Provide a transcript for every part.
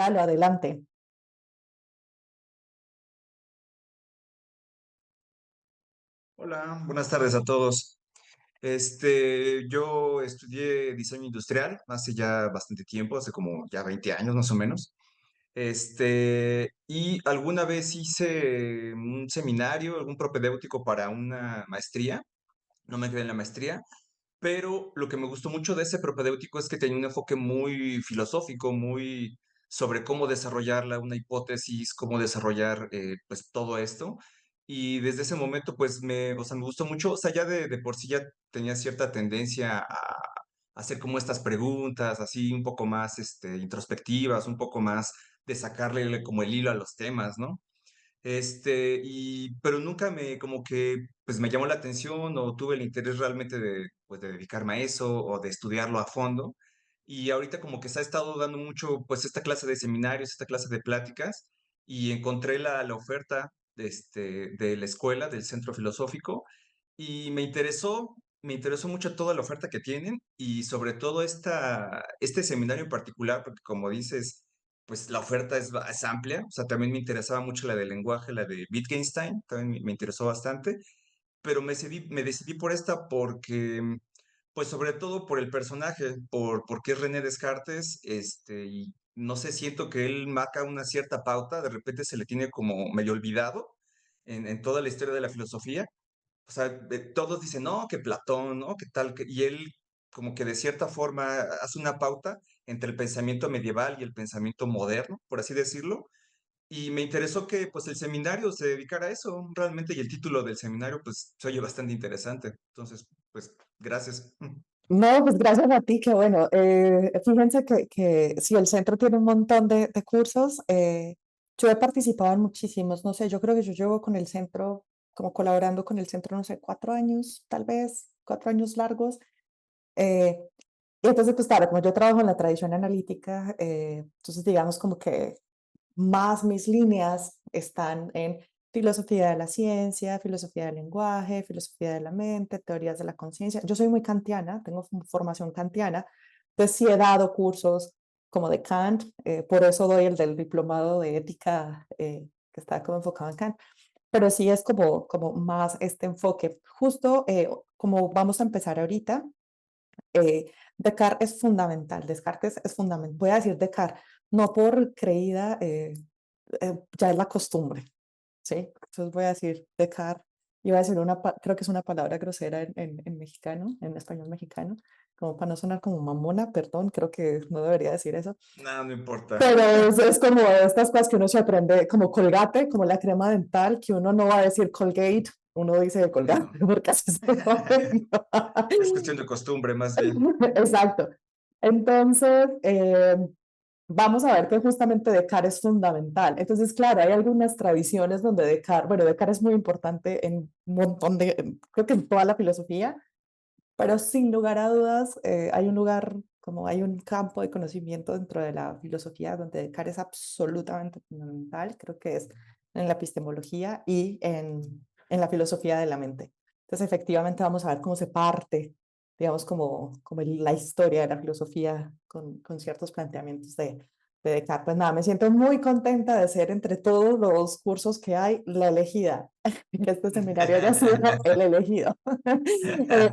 Lalo, adelante. Hola, buenas tardes a todos. Yo estudié diseño industrial hace ya bastante tiempo, hace como ya 20 años más o menos. Y alguna vez hice un seminario, algún propedéutico para una maestría. No me quedé en la maestría, pero lo que me gustó mucho de ese propedéutico es que tenía un enfoque muy filosófico, muy sobre cómo desarrollar una hipótesis, cómo desarrollar pues todo esto. Y desde ese momento pues o sea, me gustó mucho, o sea, ya de por sí ya tenía cierta tendencia a hacer como estas preguntas, así un poco más introspectivas, un poco más de sacarle como el hilo a los temas, ¿no? Pero nunca como que, pues me llamó la atención o tuve el interés realmente pues, de dedicarme a eso o de estudiarlo a fondo. Y ahorita como que se ha estado dando mucho, pues, esta clase de seminarios, esta clase de pláticas, y encontré la oferta de la escuela, del centro filosófico, y me interesó mucho toda la oferta que tienen y sobre todo este seminario en particular, porque como dices, pues la oferta es amplia, o sea, también me interesaba mucho la de lenguaje, la de Wittgenstein, también me interesó bastante, pero me decidí por esta porque, pues sobre todo por el personaje, porque es René Descartes, y no sé, siento que él marca una cierta pauta, de repente se le tiene como medio olvidado en toda la historia de la filosofía. O sea, todos dicen, no, que Platón, ¿no? Que tal, y él como que de cierta forma hace una pauta entre el pensamiento medieval y el pensamiento moderno, por así decirlo. Y me interesó que pues el seminario se dedicara a eso realmente y el título del seminario pues se oye bastante interesante. Entonces, pues gracias. No, pues gracias a ti, qué bueno. Fíjense que sí, el centro tiene un montón de cursos. Yo he participado en muchísimos, no sé, yo creo que yo llevo con el centro, como colaborando con el centro, no sé, 4 años, tal vez, 4 años largos. Eh, y entonces, pues claro, como yo trabajo en la tradición analítica, entonces digamos como que más mis líneas están en filosofía de la ciencia, filosofía del lenguaje, filosofía de la mente, teorías de la conciencia. Yo soy muy kantiana, tengo formación kantiana, entonces sí he dado cursos como de Kant, por eso doy el del diplomado de ética que está como enfocado en Kant, pero sí es como más este enfoque. Justo como vamos a empezar ahorita, Descartes es fundamental, Descartes es fundamental. Voy a decir Descartes, no por creída, ya es la costumbre, ¿sí? Entonces voy a decir Descartes, y voy a decir creo que es una palabra grosera en mexicano, en español mexicano, como para no sonar como mamona, perdón, creo que no debería decir eso, No, no importa. pero es como de estas cosas que uno se aprende, como Colgate, como la crema dental, que uno no va a decir Colgate, uno dice Colgate, No, porque así se llama. es cuestión de costumbre más bien. Exacto. Entonces, vamos a ver que justamente Descartes es fundamental. Entonces, claro, hay algunas tradiciones donde Descartes, bueno, Descartes es muy importante en un montón creo que en toda la filosofía, pero sin lugar a dudas, hay un lugar, como hay un campo de conocimiento dentro de la filosofía donde Descartes es absolutamente fundamental, creo que es en la epistemología y en la filosofía de la mente. Entonces, efectivamente, vamos a ver cómo se parte, digamos, como la historia de la filosofía con ciertos planteamientos de Descartes. Pues nada, me siento muy contenta de ser entre todos los cursos que hay la elegida, que este seminario haya sido el elegido. Eh,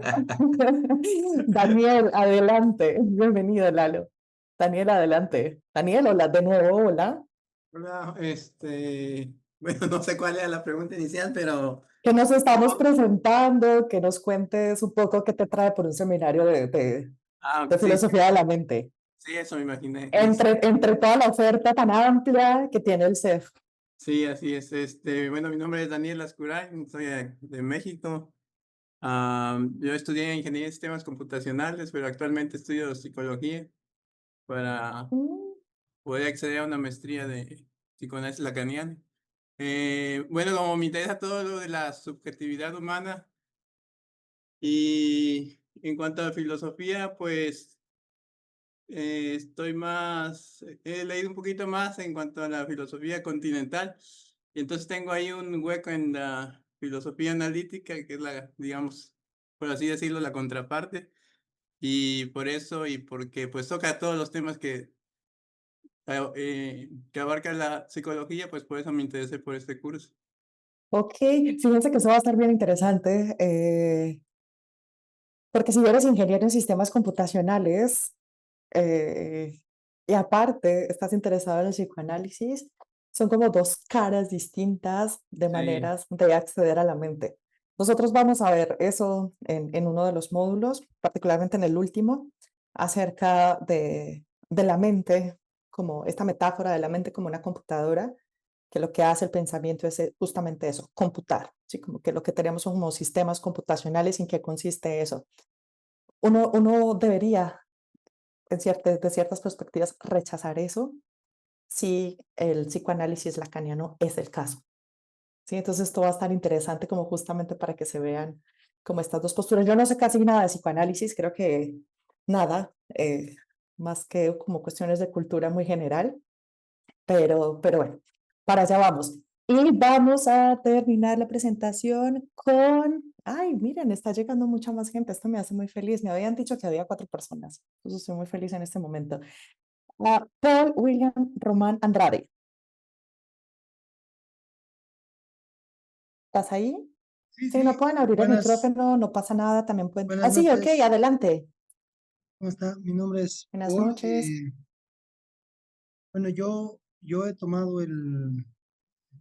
Daniel, adelante. Bienvenido, Lalo. Daniel, adelante. Daniel, hola de nuevo, hola. Hola, bueno, no sé cuál era la pregunta inicial, pero Que nos estamos no. presentando, que nos cuentes un poco qué te trae por un seminario de Sí, sí, filosofía de la mente. sí, eso me imaginé. Entre toda la oferta tan amplia que tiene el CEF. Sí, así es. Bueno, mi nombre es Daniel Lascuray, soy de México. Yo estudié ingeniería de sistemas computacionales, pero actualmente estudio psicología para Mm, poder acceder a una maestría de psicoanálisis lacaniano. Bueno, como me interesa todo lo de la subjetividad humana y en cuanto a filosofía, pues he leído un poquito más en cuanto a la filosofía continental, y entonces tengo ahí un hueco en la filosofía analítica, que es la, digamos, por así decirlo, la contraparte, y por eso, y porque pues toca todos los temas que abarca la psicología, pues por eso me interesé por este curso. Ok, fíjense que eso va a estar bien interesante, porque si eres ingeniero en sistemas computacionales, eh, y aparte estás interesado en el psicoanálisis, son como dos caras distintas de Sí, maneras de acceder a la mente. Nosotros vamos a ver eso en uno de los módulos, particularmente en el último, acerca de la mente, como esta metáfora de la mente como una computadora, que lo que hace el pensamiento es justamente eso, computar, ¿sí? Como que lo que tenemos son como sistemas computacionales. ¿En qué consiste eso? Uno debería de ciertas perspectivas, rechazar eso si el psicoanálisis lacaniano es el caso. ¿Sí? Entonces, esto va a estar interesante como justamente para que se vean como estas dos posturas. Yo no sé casi nada de psicoanálisis, creo que nada, más que como cuestiones de cultura muy general, pero bueno, para allá vamos. Y vamos a terminar la presentación con, ay, miren, está llegando mucha más gente, esto me hace muy feliz. Me habían dicho que había 4 personas, entonces estoy muy feliz en este momento. Paul William Román Andrade. ¿Estás ahí? Sí, Sí, no sí, pueden abrir el buenas, micrófono, no pasa nada, también pueden. Ah, buenas sí, ok, noches. adelante. ¿Cómo está? Mi nombre es Buenas Paul. noches. Bueno, yo he tomado el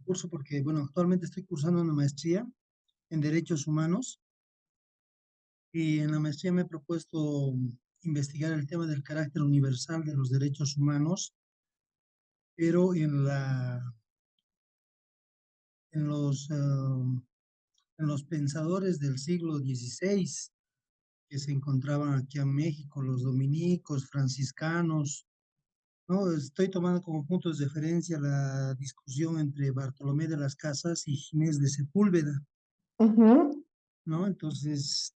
curso porque, bueno, actualmente estoy cursando una maestría en Derechos Humanos y en la maestría me he propuesto investigar el tema del carácter universal de los derechos humanos, pero en en los pensadores del siglo XVI que se encontraban aquí en México, los dominicos, franciscanos. No, estoy tomando como puntos de referencia la discusión entre Bartolomé de las Casas y Ginés de Sepúlveda, Ujú. ¿no? Entonces,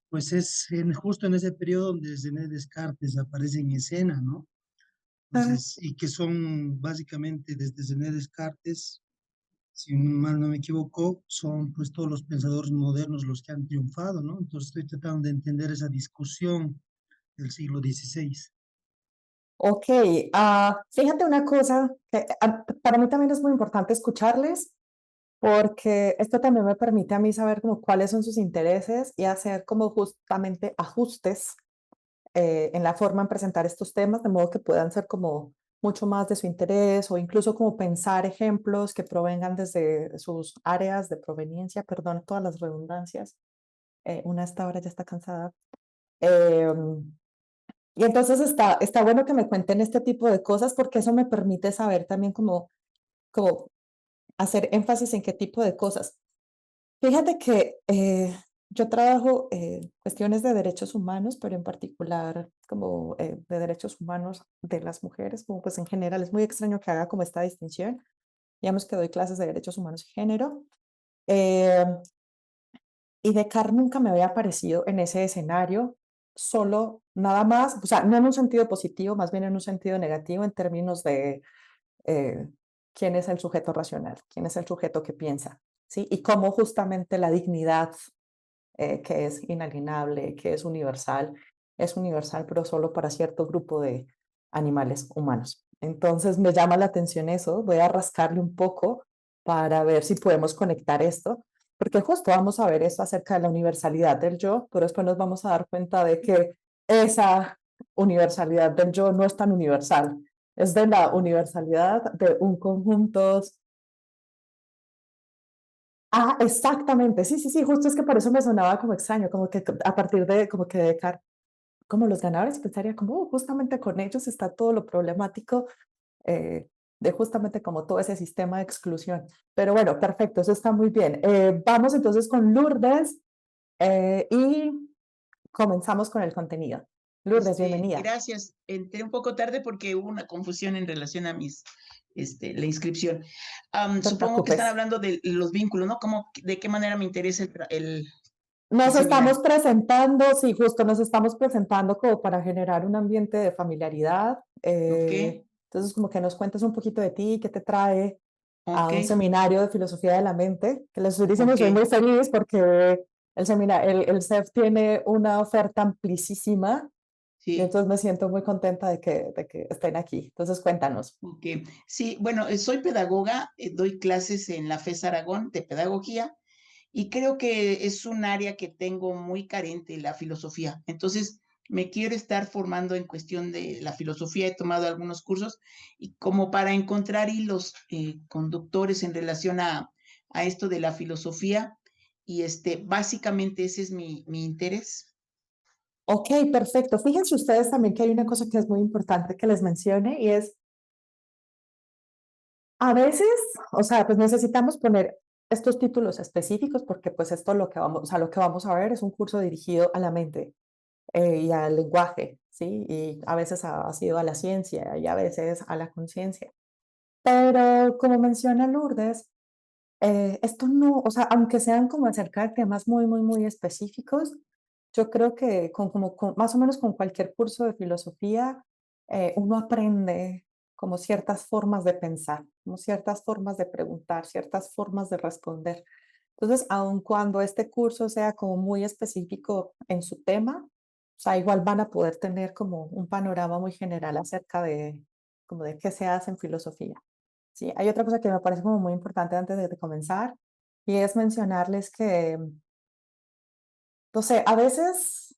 pues es justo en ese periodo donde René Descartes aparece en escena, ¿no? Ah, Entonces, y que son básicamente desde René Descartes, si mal no me equivoco, son pues todos los pensadores modernos los que han triunfado, ¿no? Entonces estoy tratando de entender esa discusión del siglo XVI. ok, fíjate una cosa, que para mí también es muy importante escucharles, porque esto también me permite a mí saber como cuáles son sus intereses y hacer como justamente ajustes en la forma en presentar estos temas, de modo que puedan ser como mucho más de su interés o incluso como pensar ejemplos que provengan desde sus áreas de proveniencia, perdón, todas las redundancias. Una a esta hora ya está cansada. Em, y entonces está bueno que me cuenten este tipo de cosas porque eso me permite saber también como hacer énfasis en qué tipo de cosas. Fíjate que yo trabajo cuestiones de derechos humanos, pero en particular como de derechos humanos de las mujeres, como pues en general es muy extraño que haga como esta distinción. Digamos que doy clases de derechos humanos y género. eh, y Descartes nunca me había aparecido en ese escenario, solo nada más, o sea, no en un sentido positivo, más bien en un sentido negativo en términos de eh, quién es el sujeto racional, quién es el sujeto que piensa, ¿sí? Y cómo justamente la dignidad que es inalienable, que es universal, pero solo para cierto grupo de animales humanos. Entonces me llama la atención eso, voy a rascarle un poco para ver si podemos conectar esto, porque justo vamos a ver esto acerca de la universalidad del yo, pero después nos vamos a dar cuenta de que esa universalidad del yo no es tan universal, es de la universalidad de un conjunto. Ah, exactamente. Sí, sí, sí, justo es que por eso me sonaba como extraño, como que a partir de, como que de Descartes, como los ganadores, pensaría como, justamente con ellos está todo lo problemático de justamente como todo ese sistema de exclusión. Pero bueno, perfecto, eso está muy bien. Vamos entonces con Lourdes y comenzamos con el contenido. Lourdes, bienvenida. Gracias. Entré un poco tarde porque hubo una confusión en relación a la inscripción. No te Supongo que están preocupes. hablando de los vínculos, ¿no? ¿De qué manera me interesa el Nos estamos seminario? presentando, sí, justo nos estamos presentando como para generar un ambiente de familiaridad. Ok, Entonces, como que nos cuentes un poquito de ti, qué te trae a ok, un seminario de filosofía de la mente, que les estoy diciendo, ok. soy muy feliz porque el CEF tiene una oferta amplísima Y Sí. entonces me siento muy contenta de que estén aquí. Entonces cuéntanos. Ok. Sí, bueno, soy pedagoga, doy clases en la FES Aragón de pedagogía y creo que es un área que tengo muy carente, la filosofía. Entonces, me quiero estar formando en cuestión de la filosofía. He tomado algunos cursos y como para encontrar hilos conductores en relación a esto de la filosofía. Y básicamente ese es mi interés. Ok, perfecto. Fíjense ustedes también que hay una cosa que es muy importante que les mencione y es, a veces, o sea, pues necesitamos poner estos títulos específicos porque pues esto lo que vamos, o sea, lo que vamos a ver es un curso dirigido a la mente y al lenguaje, ¿sí? Y a veces ha sido a la ciencia y a veces a la conciencia. Pero como menciona Lourdes, esto no, o sea, aunque sean como acerca de temas muy, muy, muy específicos, yo creo que más o menos con cualquier curso de filosofía, uno aprende como ciertas formas de pensar, como ciertas formas de preguntar, ciertas formas de responder. Entonces, aun cuando este curso sea como muy específico en su tema, o sea, igual van a poder tener como un panorama muy general acerca de, como de qué se hace en filosofía. Sí, hay otra cosa que me parece como muy importante antes de comenzar, y es mencionarles que, no sé, a veces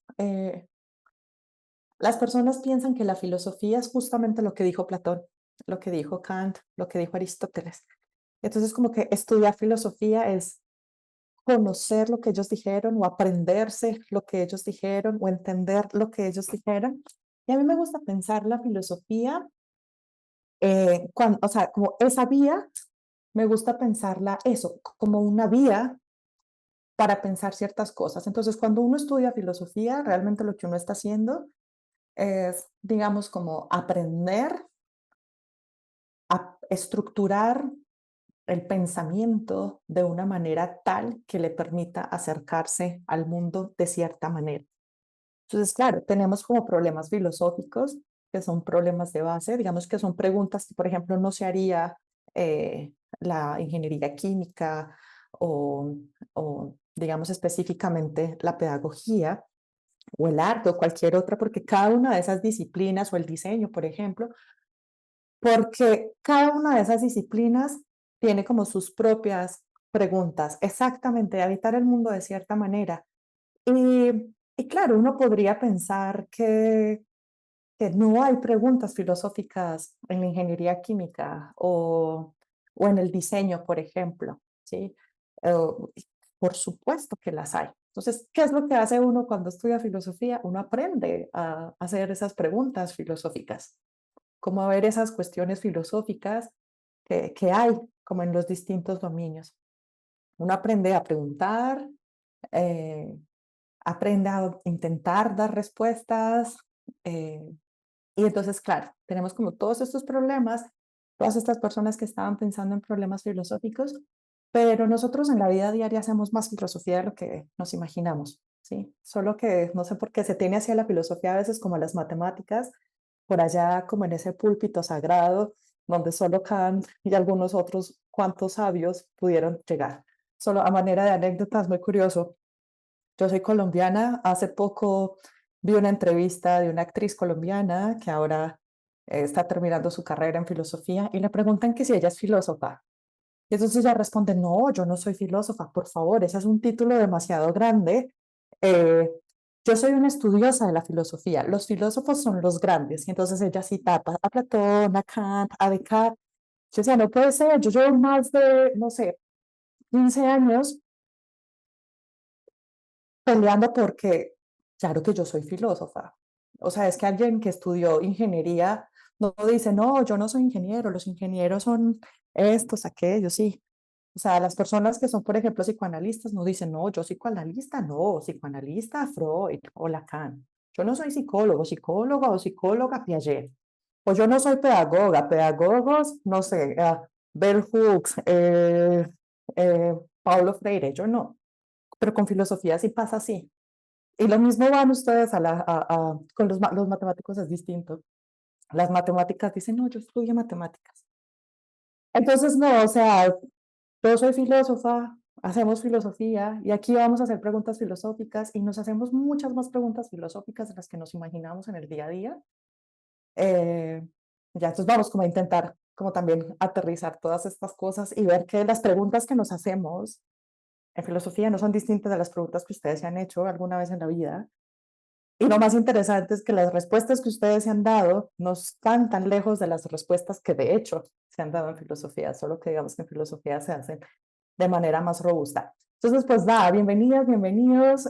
las personas piensan que la filosofía es justamente lo que dijo Platón, lo que dijo Kant, lo que dijo Aristóteles. Entonces, como que estudiar filosofía es conocer lo que ellos dijeron o aprenderse lo que ellos dijeron o entender lo que ellos dijeron. Y a mí me gusta pensar la filosofía, o sea, como esa vía, me gusta pensarla eso, como una vía para pensar ciertas cosas. Entonces, cuando uno estudia filosofía, realmente lo que uno está haciendo es, digamos, como aprender a estructurar el pensamiento de una manera tal que le permita acercarse al mundo de cierta manera. Entonces, claro, tenemos como problemas filosóficos, que son problemas de base, digamos que son preguntas que, por ejemplo, no se haría la ingeniería química o, digamos, específicamente la pedagogía o el arte o cualquier otra, porque cada una de esas disciplinas o el diseño, por ejemplo, porque cada una de esas disciplinas tiene como sus propias preguntas, exactamente, de habitar el mundo de cierta manera. Y claro, uno podría pensar que no hay preguntas filosóficas en la ingeniería química o en el diseño, por ejemplo, ¿sí? Y por supuesto que las hay. Entonces, ¿qué es lo que hace uno cuando estudia filosofía? Uno aprende a hacer esas preguntas filosóficas, como a ver esas cuestiones filosóficas que hay como en los distintos dominios. Uno aprende a preguntar, eh, aprende a intentar dar respuestas. eh, y entonces, claro, tenemos como todos estos problemas, todas estas personas que estaban pensando en problemas filosóficos, pero nosotros en la vida diaria hacemos más filosofía de lo que nos imaginamos, ¿sí? Solo que no sé por qué se tiene hacia la filosofía a veces como las matemáticas, por allá como en ese púlpito sagrado, donde solo Kant y algunos otros cuantos sabios pudieron llegar. Solo a manera de anécdotas, muy curioso, yo soy colombiana, hace poco vi una entrevista de una actriz colombiana que ahora está terminando su carrera en filosofía y le preguntan que si ella es filósofa. Y entonces ella responde, no, yo no soy filósofa, por favor, ese es un título demasiado grande. Eh, yo soy una estudiosa de la filosofía, los filósofos son los grandes. Y entonces ella cita a Platón, a Kant, a Descartes. Yo decía, no puede ser, yo llevo más de, no sé, 15 años peleando porque, claro que yo soy filósofa. O sea, es que alguien que estudió ingeniería no dice, no, yo no soy ingeniero, los ingenieros son estos, aquellos, sí. O sea, las personas que son, por ejemplo, psicoanalistas no dicen, no, yo psicoanalista, no, psicoanalista Freud o Lacan. Yo no soy psicólogo, psicóloga o psicóloga Piaget. O yo no soy pedagoga, pedagogos, no sé, Bell Hooks, Paulo Freire, yo no. Pero con filosofía sí pasa así. Y lo mismo van ustedes con los matemáticos es distinto. Las matemáticas dicen, no, yo estudio matemáticas. Entonces, no, o sea, yo soy filósofa, hacemos filosofía y aquí vamos a hacer preguntas filosóficas y nos hacemos muchas más preguntas filosóficas de las que nos imaginamos en el día a día. Ya, entonces vamos como a intentar como también aterrizar todas estas cosas y ver que las preguntas que nos hacemos en filosofía no son distintas de las preguntas que ustedes se han hecho alguna vez en la vida. Y lo más interesante es que las respuestas que ustedes se han dado no están tan lejos de las respuestas que de hecho se han dado en filosofía, solo que digamos que en filosofía se hacen de manera más robusta. Entonces, pues nada, bienvenidas, bienvenidos.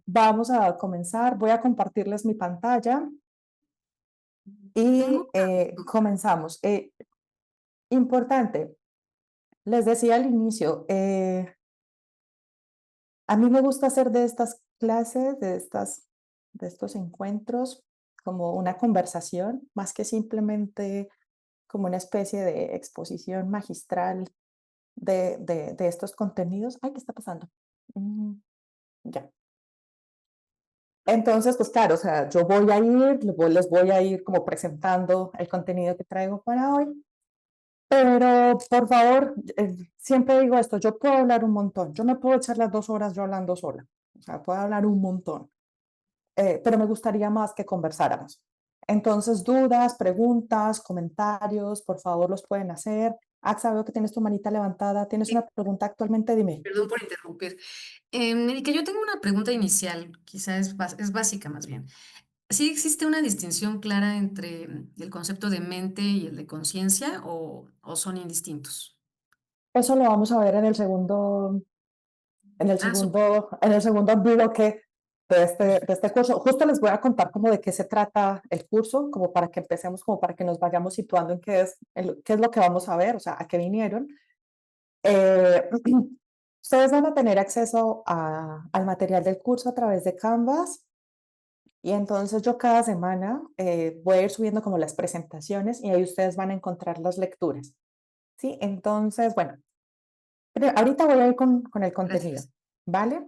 Vamos a comenzar. Voy a compartirles mi pantalla y comenzamos. Importante, les decía al inicio, a mí me gusta hacer de estas clases, de estos encuentros, como una conversación, más que simplemente como una especie de exposición magistral de estos contenidos. Ay, ¿qué está pasando? Ya. Entonces, pues claro, o sea, yo voy a ir, les voy a ir como presentando el contenido que traigo para hoy, pero por favor, siempre digo esto, yo puedo hablar un montón, yo me puedo echar las 2 horas yo hablando sola, o sea, puedo hablar un montón, pero me gustaría más que conversáramos. Entonces, dudas, preguntas, comentarios, por favor, los pueden hacer. Axa, veo que tienes tu manita levantada, ¿tienes Sí, una pregunta actualmente? Dime. perdón por interrumpir. Erika, yo tengo una pregunta inicial, quizá es básica más bien. ¿Sí existe una distinción clara entre el concepto de mente y el de conciencia o son indistintos? Eso lo vamos a ver en el segundo, Ah, súper. en el segundo bloque de este curso. Justo les voy a contar como de qué se trata el curso, como para que empecemos, como para que nos vayamos situando en qué es lo que vamos a ver, o sea, a qué vinieron. Eh, ustedes van a tener acceso al material del curso a través de Canvas y entonces yo cada semana voy a ir subiendo como las presentaciones y ahí ustedes van a encontrar las lecturas. ¿Sí? Entonces, bueno, pero ahorita voy a ir con el contenido, Gracias. ¿vale?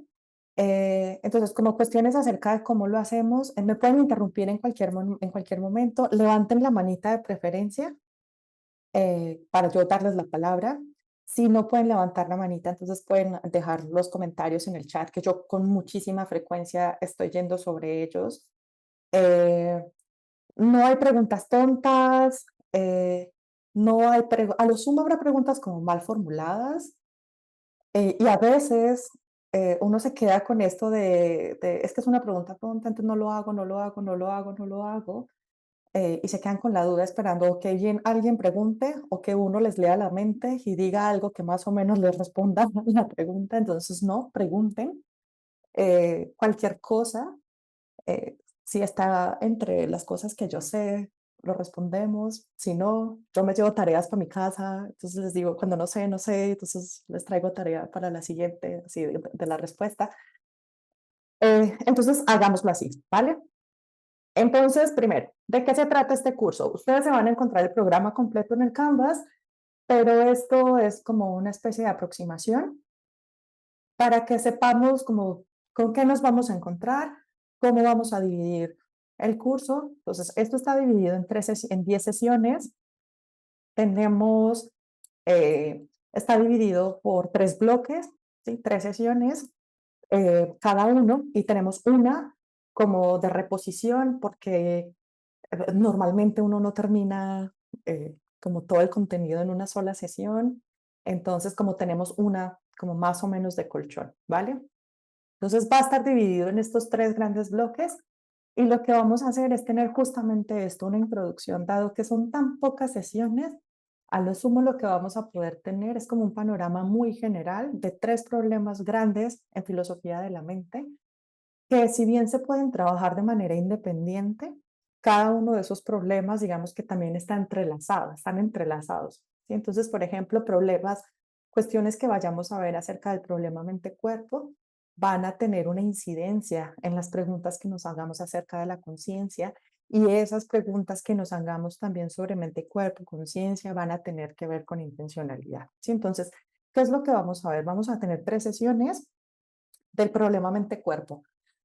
Entonces, como cuestiones acerca de cómo lo hacemos, me pueden interrumpir en cualquier momento, levanten la manita de preferencia para yo darles la palabra. Si no pueden levantar la manita, entonces pueden dejar los comentarios en el chat, que yo con muchísima frecuencia estoy yendo sobre ellos. Eh, no hay preguntas tontas, no hay a lo sumo habrá preguntas como mal formuladas, y a veces uno se queda con esto es que es una pregunta tonta, entonces no lo hago, no lo hago, no lo hago, no lo hago, y se quedan con la duda esperando que alguien pregunte o que uno les lea la mente y diga algo que más o menos les responda a la pregunta. Entonces, no, pregunten cualquier cosa. Si está entre las cosas que yo sé, lo respondemos. Si no, yo me llevo tareas para mi casa. Entonces les digo, cuando no sé, no sé. Entonces les traigo tarea para la siguiente, así de la respuesta. Entonces hagámoslo así, ¿vale? Entonces, primero, ¿de qué se trata este curso? Ustedes se van a encontrar el programa completo en el Canvas, pero esto es como una especie de aproximación para que sepamos como con qué nos vamos a encontrar, cómo vamos a dividir el curso. Entonces, esto está dividido en 10 sesiones. Tenemos, está dividido por 3 bloques, ¿sí? 3 sesiones cada uno, y tenemos una como de reposición porque normalmente uno no termina como todo el contenido en una sola sesión. Entonces, como tenemos una como más o menos de colchón, ¿vale? Entonces va a estar dividido en estos 3 grandes bloques y lo que vamos a hacer es tener justamente esto, una introducción, dado que son tan pocas sesiones, a lo sumo lo que vamos a poder tener es como un panorama muy general de 3 problemas grandes en filosofía de la mente, que si bien se pueden trabajar de manera independiente, cada uno de esos problemas, digamos que también están entrelazados. ¿Sí? Entonces, por ejemplo, cuestiones que vayamos a ver acerca del problema mente-cuerpo, van a tener una incidencia en las preguntas que nos hagamos acerca de la conciencia y esas preguntas que nos hagamos también sobre mente-cuerpo, conciencia, van a tener que ver con intencionalidad. ¿Sí? Entonces, ¿qué es lo que vamos a ver? Vamos a tener 3 sesiones del problema mente-cuerpo.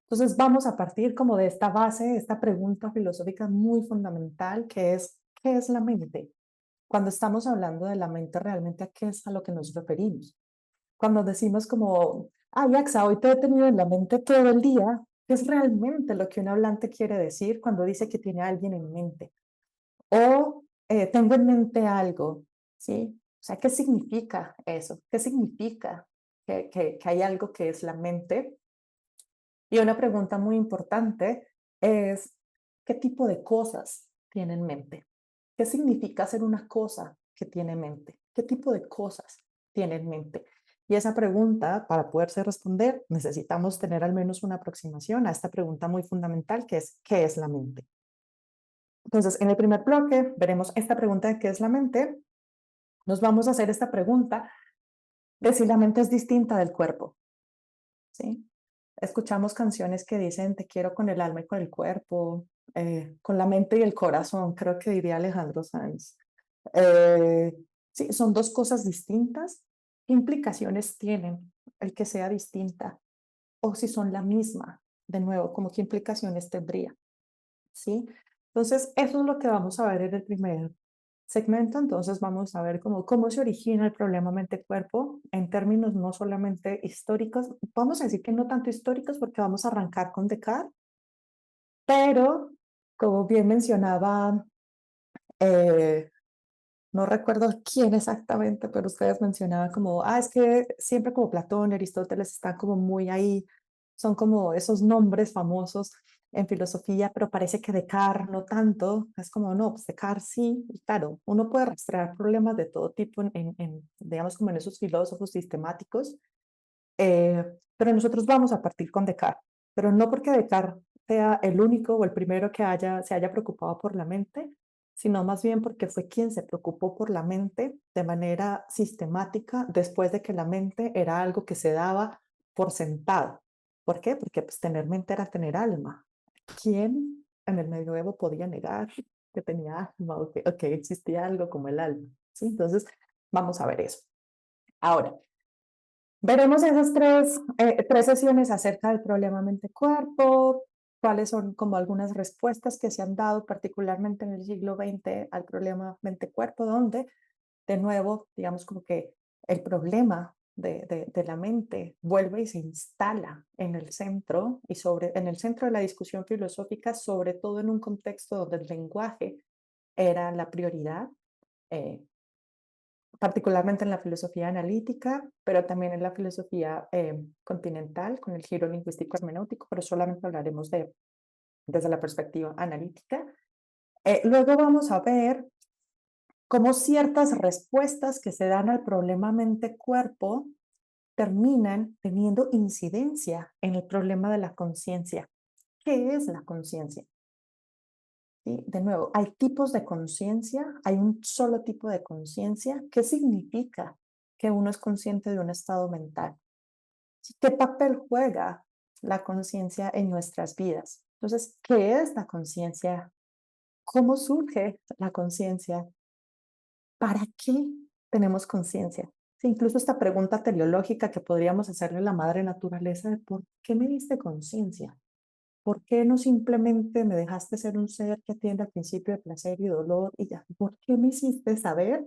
Entonces vamos a partir como de esta base, esta pregunta filosófica muy fundamental que es, ¿qué es la mente? Cuando estamos hablando de la mente, realmente a qué es a lo que nos referimos. cuando decimos como, ay, Axa, hoy te he tenido en la mente todo el día, ¿qué es realmente lo que un hablante quiere decir cuando dice que tiene a alguien en mente? O tengo en mente algo, ¿sí? O sea, ¿qué significa eso? ¿Qué significa que hay algo que es la mente? Y una pregunta muy importante es, ¿qué tipo de cosas tiene en mente? ¿Qué significa ser una cosa que tiene en mente? ¿Qué tipo de cosas tiene en mente? Y esa pregunta, para poderse responder, necesitamos tener al menos una aproximación a esta pregunta muy fundamental que es, ¿qué es la mente? Entonces, en el primer bloque veremos esta pregunta de qué es la mente. Nos vamos a hacer esta pregunta de si la mente es distinta del cuerpo, ¿sí? Escuchamos canciones que dicen te quiero con el alma y con el cuerpo, con la mente y el corazón, creo que diría Alejandro Sanz. Sí, son dos cosas distintas. ¿Qué implicaciones tienen el que sea distinta? O si son la misma, de nuevo, ¿cómo qué implicaciones tendría? ¿Sí? Entonces, eso es lo que vamos a ver en el primer segmento. Entonces, vamos a ver cómo se origina el problema mente-cuerpo en términos no solamente históricos, vamos a decir que no tanto históricos porque vamos a arrancar con Descartes, pero como bien mencionaba, eh, no recuerdo quién exactamente, pero ustedes mencionaban como, es que siempre como Platón, Aristóteles están como muy ahí, son como esos nombres famosos en filosofía, pero parece que Descartes no tanto, es como, no, pues Descartes sí, y claro, uno puede rastrear problemas de todo tipo digamos, como en esos filósofos sistemáticos, pero nosotros vamos a partir con Descartes, pero no porque Descartes sea el único o el primero que se haya preocupado por la mente, sino más bien porque fue quien se preocupó por la mente de manera sistemática después de que la mente era algo que se daba por sentado. ¿Por qué? Porque pues, tener mente era tener alma. ¿Quién en el medioevo podía negar que tenía alma o que existía algo como el alma? ¿Sí? Entonces, vamos a ver eso. Ahora, veremos esas tres sesiones acerca del problema mente-cuerpo, cuáles son como algunas respuestas que se han dado particularmente en el siglo XX al problema mente-cuerpo, donde de nuevo, digamos como que el problema de la mente vuelve y se instala en el centro en el centro de la discusión filosófica, sobre todo en un contexto donde el lenguaje era la prioridad. eh, Particularmente en la filosofía analítica, pero también en la filosofía continental, con el giro lingüístico hermenéutico, pero solamente hablaremos desde la perspectiva analítica. Luego vamos a ver cómo ciertas respuestas que se dan al problema mente-cuerpo terminan teniendo incidencia en el problema de la conciencia. ¿Qué es la conciencia? ¿Sí? De nuevo, hay tipos de conciencia, hay un solo tipo de conciencia. ¿Qué significa que uno es consciente de un estado mental? ¿Qué papel juega la conciencia en nuestras vidas? Entonces, ¿qué es la conciencia? ¿Cómo surge la conciencia? ¿Para qué tenemos conciencia? Sí, incluso esta pregunta teleológica que podríamos hacerle a la madre naturaleza de ¿por qué me diste conciencia? ¿Por qué no simplemente me dejaste ser un ser que atiende al principio de placer y dolor y ya? ¿Por qué me hiciste saber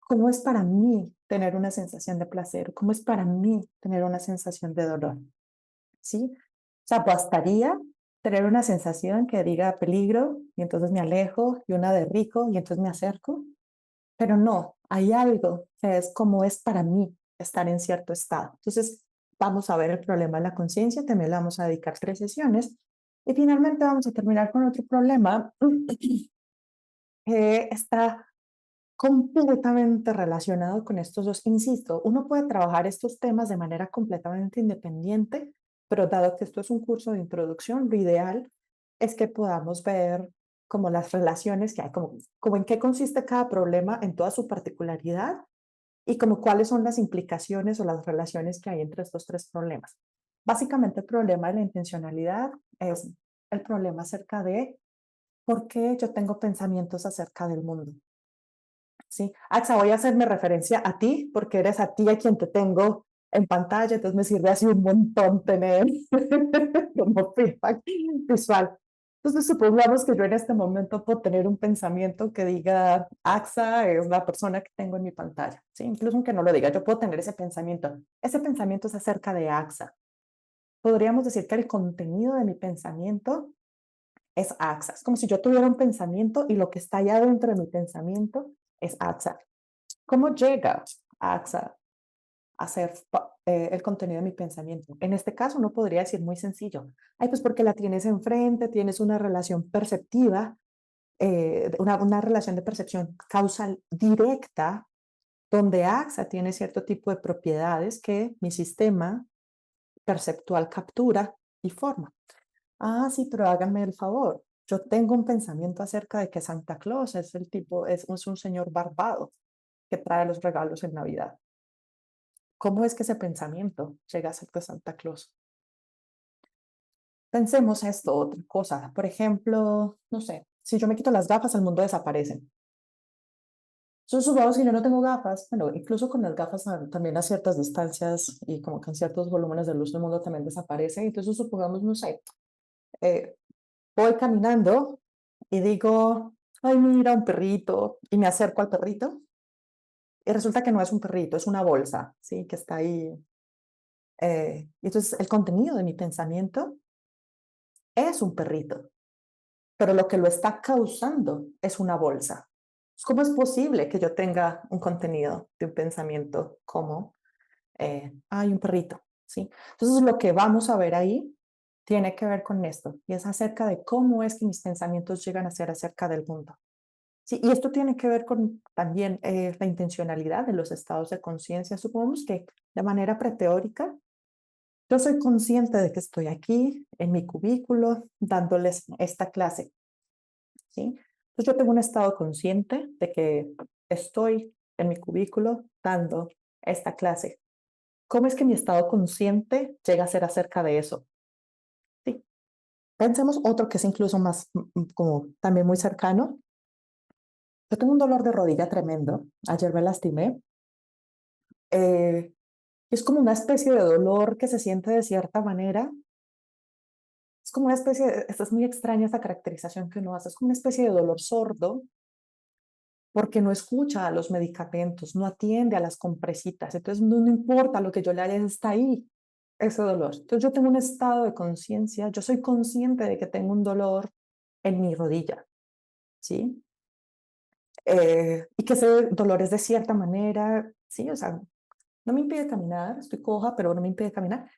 cómo es para mí tener una sensación de placer? ¿Cómo es para mí tener una sensación de dolor? ¿Sí? O sea, bastaría tener una sensación que diga peligro y entonces me alejo y una de rico y entonces me acerco, pero no, hay algo que es como es para mí estar en cierto estado. Entonces, vamos a ver el problema de la conciencia, también le vamos a dedicar 3 sesiones. Y finalmente vamos a terminar con otro problema que está completamente relacionado con estos dos. Insisto, uno puede trabajar estos temas de manera completamente independiente, pero dado que esto es un curso de introducción, lo ideal es que podamos ver como las relaciones que hay, como en qué consiste cada problema en toda su particularidad y como cuáles son las implicaciones o las relaciones que hay entre estos 3 problemas. Básicamente el problema de la intencionalidad es el problema acerca de por qué yo tengo pensamientos acerca del mundo. ¿Sí? Axa, voy a hacerme referencia a ti porque eres a ti a quien te tengo en pantalla, entonces me sirve así un montón tener como feedback visual. Entonces, supongamos que yo en este momento puedo tener un pensamiento que diga, AXA es la persona que tengo en mi pantalla, ¿sí? Incluso aunque no lo diga, yo puedo tener ese pensamiento. Ese pensamiento es acerca de AXA. Podríamos decir que el contenido de mi pensamiento es AXA. Es como si yo tuviera un pensamiento y lo que está allá dentro de mi pensamiento es AXA. ¿Cómo llega AXA a ser el contenido de mi pensamiento? En este caso no podría decir muy sencillo. Ay, pues porque la tienes enfrente, tienes una relación perceptiva, una relación de percepción causal directa, donde AXA tiene cierto tipo de propiedades que mi sistema perceptual captura y forma. Ah, sí, pero háganme el favor. Yo tengo un pensamiento acerca de que Santa Claus es el tipo, es un señor barbado que trae los regalos en Navidad. ¿Cómo es que ese pensamiento llega a ser de Santa Claus? Pensemos esto, otra cosa. Por ejemplo, no sé, si yo me quito las gafas, el mundo desaparece. Entonces, supongamos que yo no tengo gafas, bueno, incluso con las gafas también a ciertas distancias y como que en ciertos volúmenes de luz el mundo también desaparece. Entonces, supongamos, no sé, eh, voy caminando y digo, ay, mira, un perrito, y me acerco al perrito, y resulta que no es un perrito, es una bolsa, ¿sí? Que está ahí. Y entonces, el contenido de mi pensamiento es un perrito, pero lo que lo está causando es una bolsa. ¿Cómo es posible que yo tenga un contenido de un pensamiento como, hay un perrito? ¿Sí? Entonces, lo que vamos a ver ahí tiene que ver con esto, y es acerca de cómo es que mis pensamientos llegan a ser acerca del mundo. Sí, y esto tiene que ver con también la intencionalidad de los estados de conciencia. Supongamos que de manera preteórica, yo soy consciente de que estoy aquí en mi cubículo dándoles esta clase, ¿sí? Entonces yo tengo un estado consciente de que estoy en mi cubículo dando esta clase. ¿Cómo es que mi estado consciente llega a ser acerca de eso? Sí. Pensemos otro que es incluso más como también muy cercano. Yo tengo un dolor de rodilla tremendo. Ayer me lastimé. Es como una especie de dolor que se siente de cierta manera. Es como una especie de, esta es muy extraña esta caracterización que uno hace, es como una especie de dolor sordo porque no escucha a los medicamentos, no atiende a las compresitas. Entonces no importa lo que yo le haga, está ahí ese dolor. Entonces yo tengo un estado de conciencia, yo soy consciente de que tengo un dolor en mi rodilla, ¿sí? Y que ese dolor es de cierta manera, ¿sí? O sea, no me impide caminar, estoy coja, pero no me impide caminar.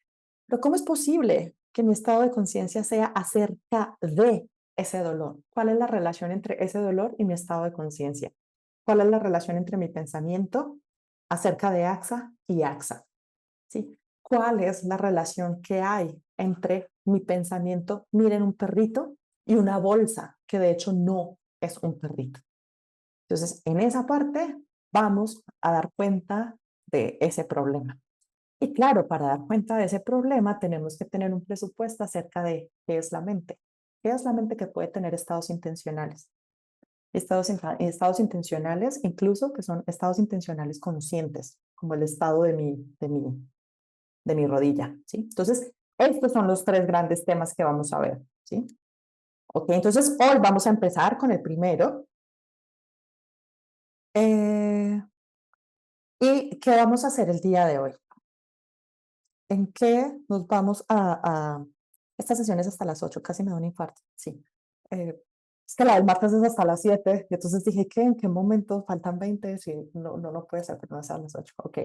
Pero ¿cómo es posible que mi estado de conciencia sea acerca de ese dolor? ¿Cuál es la relación entre ese dolor y mi estado de conciencia? ¿Cuál es la relación entre mi pensamiento acerca de AXA y AXA? ¿Sí? ¿Cuál es la relación que hay entre mi pensamiento, miren un perrito, y una bolsa, que de hecho no es un perrito? Entonces, en esa parte vamos a dar cuenta de ese problema. Y claro, para dar cuenta de ese problema tenemos que tener un presupuesto acerca de qué es la mente. ¿Qué es la mente que puede tener estados intencionales? Estados intencionales, incluso que son estados intencionales conscientes, como el estado de mi rodilla, ¿sí? Entonces, estos son los tres grandes temas que vamos a ver, ¿sí? Ok, entonces hoy vamos a empezar con el primero. ¿Y qué vamos a hacer el día de hoy? ¿En qué nos vamos esta sesión es hasta las 8, casi me da un infarto, sí. Es que la del martes es hasta las 7, y entonces dije, ¿qué? ¿En qué momento? Faltan 20, sí, no puede ser, pero no es a las 8, ok.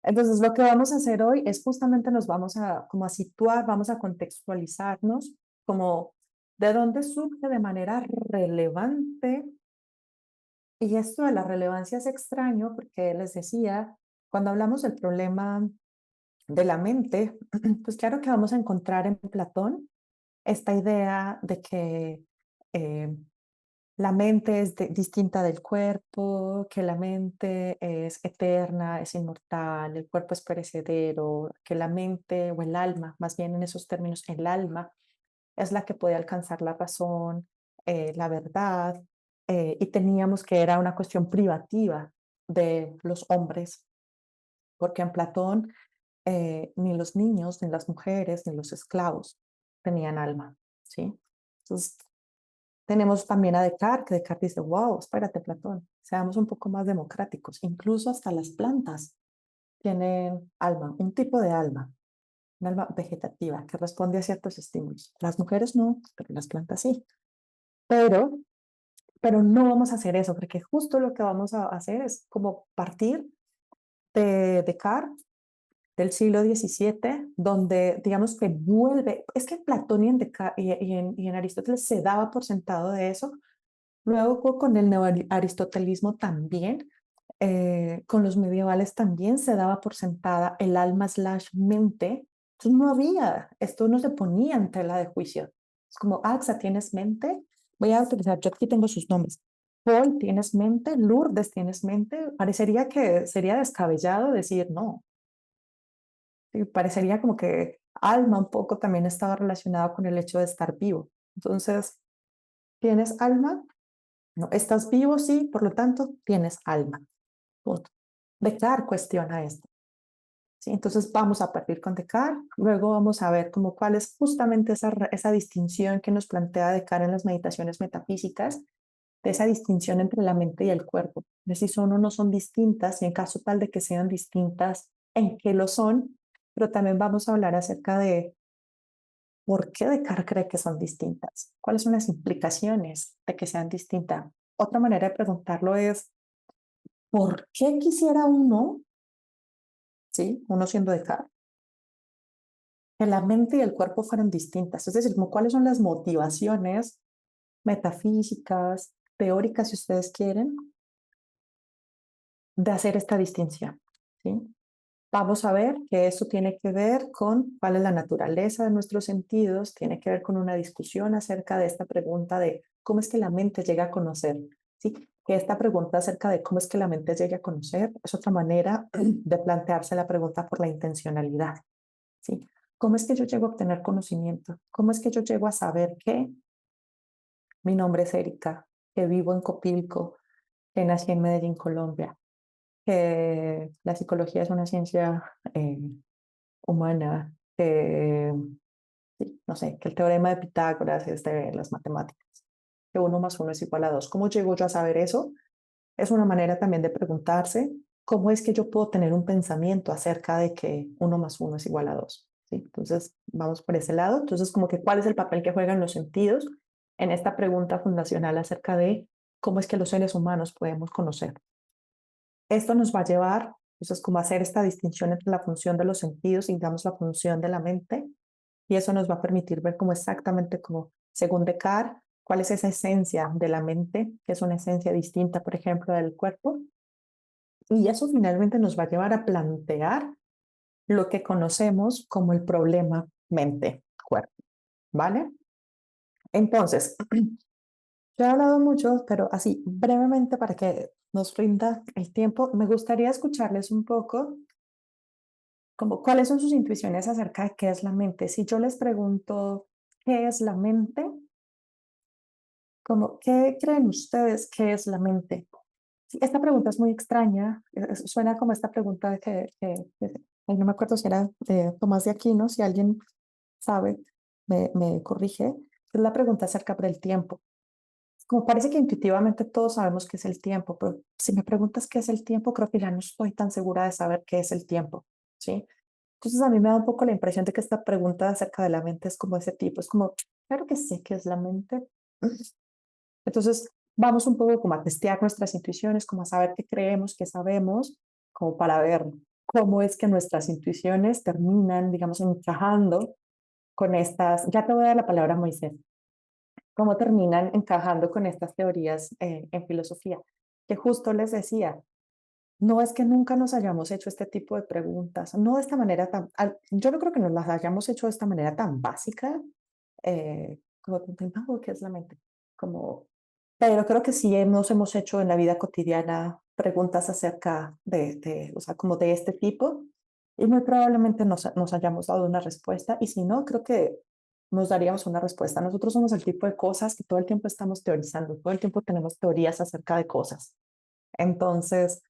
Entonces, lo que vamos a hacer hoy es justamente nos vamos como a situar, vamos a contextualizarnos como de dónde surge de manera relevante, y esto de la relevancia es extraño porque les decía, cuando hablamos del problema de la mente, pues claro que vamos a encontrar en Platón esta idea de que la mente es distinta del cuerpo, que la mente es eterna, es inmortal, el cuerpo es perecedero, que la mente o el alma, más bien en esos términos, el alma es la que puede alcanzar la razón, la verdad, y teníamos que era una cuestión privativa de los hombres, porque en Platón ni los niños, ni las mujeres, ni los esclavos tenían alma, ¿sí? Entonces, Tenemos también a Descartes, que Descartes dice, wow, espérate, Platón, seamos un poco más democráticos. Incluso hasta las plantas tienen alma, un tipo de alma, un alma vegetativa que responde a ciertos estímulos. Las mujeres no, pero las plantas sí. Pero, pero no vamos a hacer eso, porque justo lo que vamos a hacer es como partir de Descartes del siglo XVII, donde digamos que vuelve, es que Platón y en Aristóteles se daba por sentado de eso, luego con el neoaristotelismo también, con los medievales también se daba por sentada el alma slash mente, entonces no había, esto no se ponía en tela de juicio, es como, Axa, ¿tienes mente? Voy a utilizar, yo aquí tengo sus nombres. Paul, ¿tienes mente? Lourdes, ¿tienes mente? Parecería que sería descabellado decir no. Sí, parecería como que alma un poco también estaba relacionado con el hecho de estar vivo. Entonces, ¿tienes alma? No, estás vivo, sí, por lo tanto, tienes alma. Punto. Descartes cuestiona esto. ¿Sí? Entonces, vamos a partir con Descartes, luego vamos a ver como cuál es justamente esa distinción que nos plantea Descartes en las meditaciones metafísicas, de esa distinción entre la mente y el cuerpo. De si son o no son distintas, y en caso tal de que sean distintas, en qué lo son, pero también vamos a hablar acerca de por qué Descartes cree que son distintas, cuáles son las implicaciones de que sean distintas. Otra manera de preguntarlo es, ¿por qué quisiera uno, sí, uno siendo Descartes, que la mente y el cuerpo fueran distintas? Es decir, como cuáles son las motivaciones metafísicas, teóricas, si ustedes quieren, de hacer esta distinción, ¿sí? Vamos a ver que eso tiene que ver con cuál es la naturaleza de nuestros sentidos, tiene que ver con una discusión acerca de esta pregunta de cómo es que la mente llega a conocer, ¿sí? Que esta pregunta acerca de cómo es que la mente llega a conocer es otra manera de plantearse la pregunta por la intencionalidad, ¿sí? ¿Cómo es que yo llego a obtener conocimiento? ¿Cómo es que yo llego a saber que mi nombre es Erika, que vivo en Copilco, que nací en Medellín, Colombia, que la psicología es una ciencia humana, sí, no sé, que el teorema de Pitágoras es de las matemáticas, que 1 más 1 es igual a 2? ¿Cómo llego yo a saber eso? Es una manera también de preguntarse cómo es que yo puedo tener un pensamiento acerca de que 1 más 1 es igual a 2. ¿Sí? Entonces, vamos por ese lado. Entonces, como que cuál es el papel que juegan los sentidos en esta pregunta fundacional acerca de cómo es que los seres humanos podemos conocer. Esto nos va a llevar, entonces, como a hacer esta distinción entre la función de los sentidos y, digamos, la función de la mente, y eso nos va a permitir ver cómo exactamente, como según Descartes, cuál es esa esencia de la mente, que es una esencia distinta, por ejemplo, del cuerpo, y eso finalmente nos va a llevar a plantear lo que conocemos como el problema mente-cuerpo, ¿vale? Entonces, yo he hablado mucho, pero así brevemente para que nos rinda el tiempo, me gustaría escucharles un poco como cuáles son sus intuiciones acerca de qué es la mente. Si yo les pregunto qué es la mente, como, ¿qué creen ustedes que es la mente? Sí, esta pregunta es muy extraña, suena como esta pregunta ay, no me acuerdo si era Tomás de Aquino, si alguien sabe, me corrige, es la pregunta acerca del tiempo. Como parece que intuitivamente todos sabemos qué es el tiempo, pero si me preguntas qué es el tiempo, creo que ya no estoy tan segura de saber qué es el tiempo, ¿sí? Entonces a mí me da un poco la impresión de que esta pregunta acerca de la mente es como ese tipo, es como, claro que sé qué es la mente. Entonces vamos un poco como a testear nuestras intuiciones, como a saber qué creemos, qué sabemos, como para ver cómo es que nuestras intuiciones terminan, digamos, encajando con estas, ya te voy a dar la palabra Moisés, cómo terminan encajando con estas teorías en filosofía, que justo les decía, no es que nunca nos hayamos hecho este tipo de preguntas, no de esta manera tan, yo no creo que nos las hayamos hecho de esta manera tan básica, como contemplando qué es la mente, como, pero creo que sí nos hemos hecho en la vida cotidiana preguntas acerca o sea, como de este tipo, y muy probablemente nos hayamos dado una respuesta, y si no, creo que nos daríamos una respuesta. Nosotros somos el tipo de cosas que todo el tiempo estamos teorizando, todo el tiempo tenemos teorías acerca de cosas. Entonces,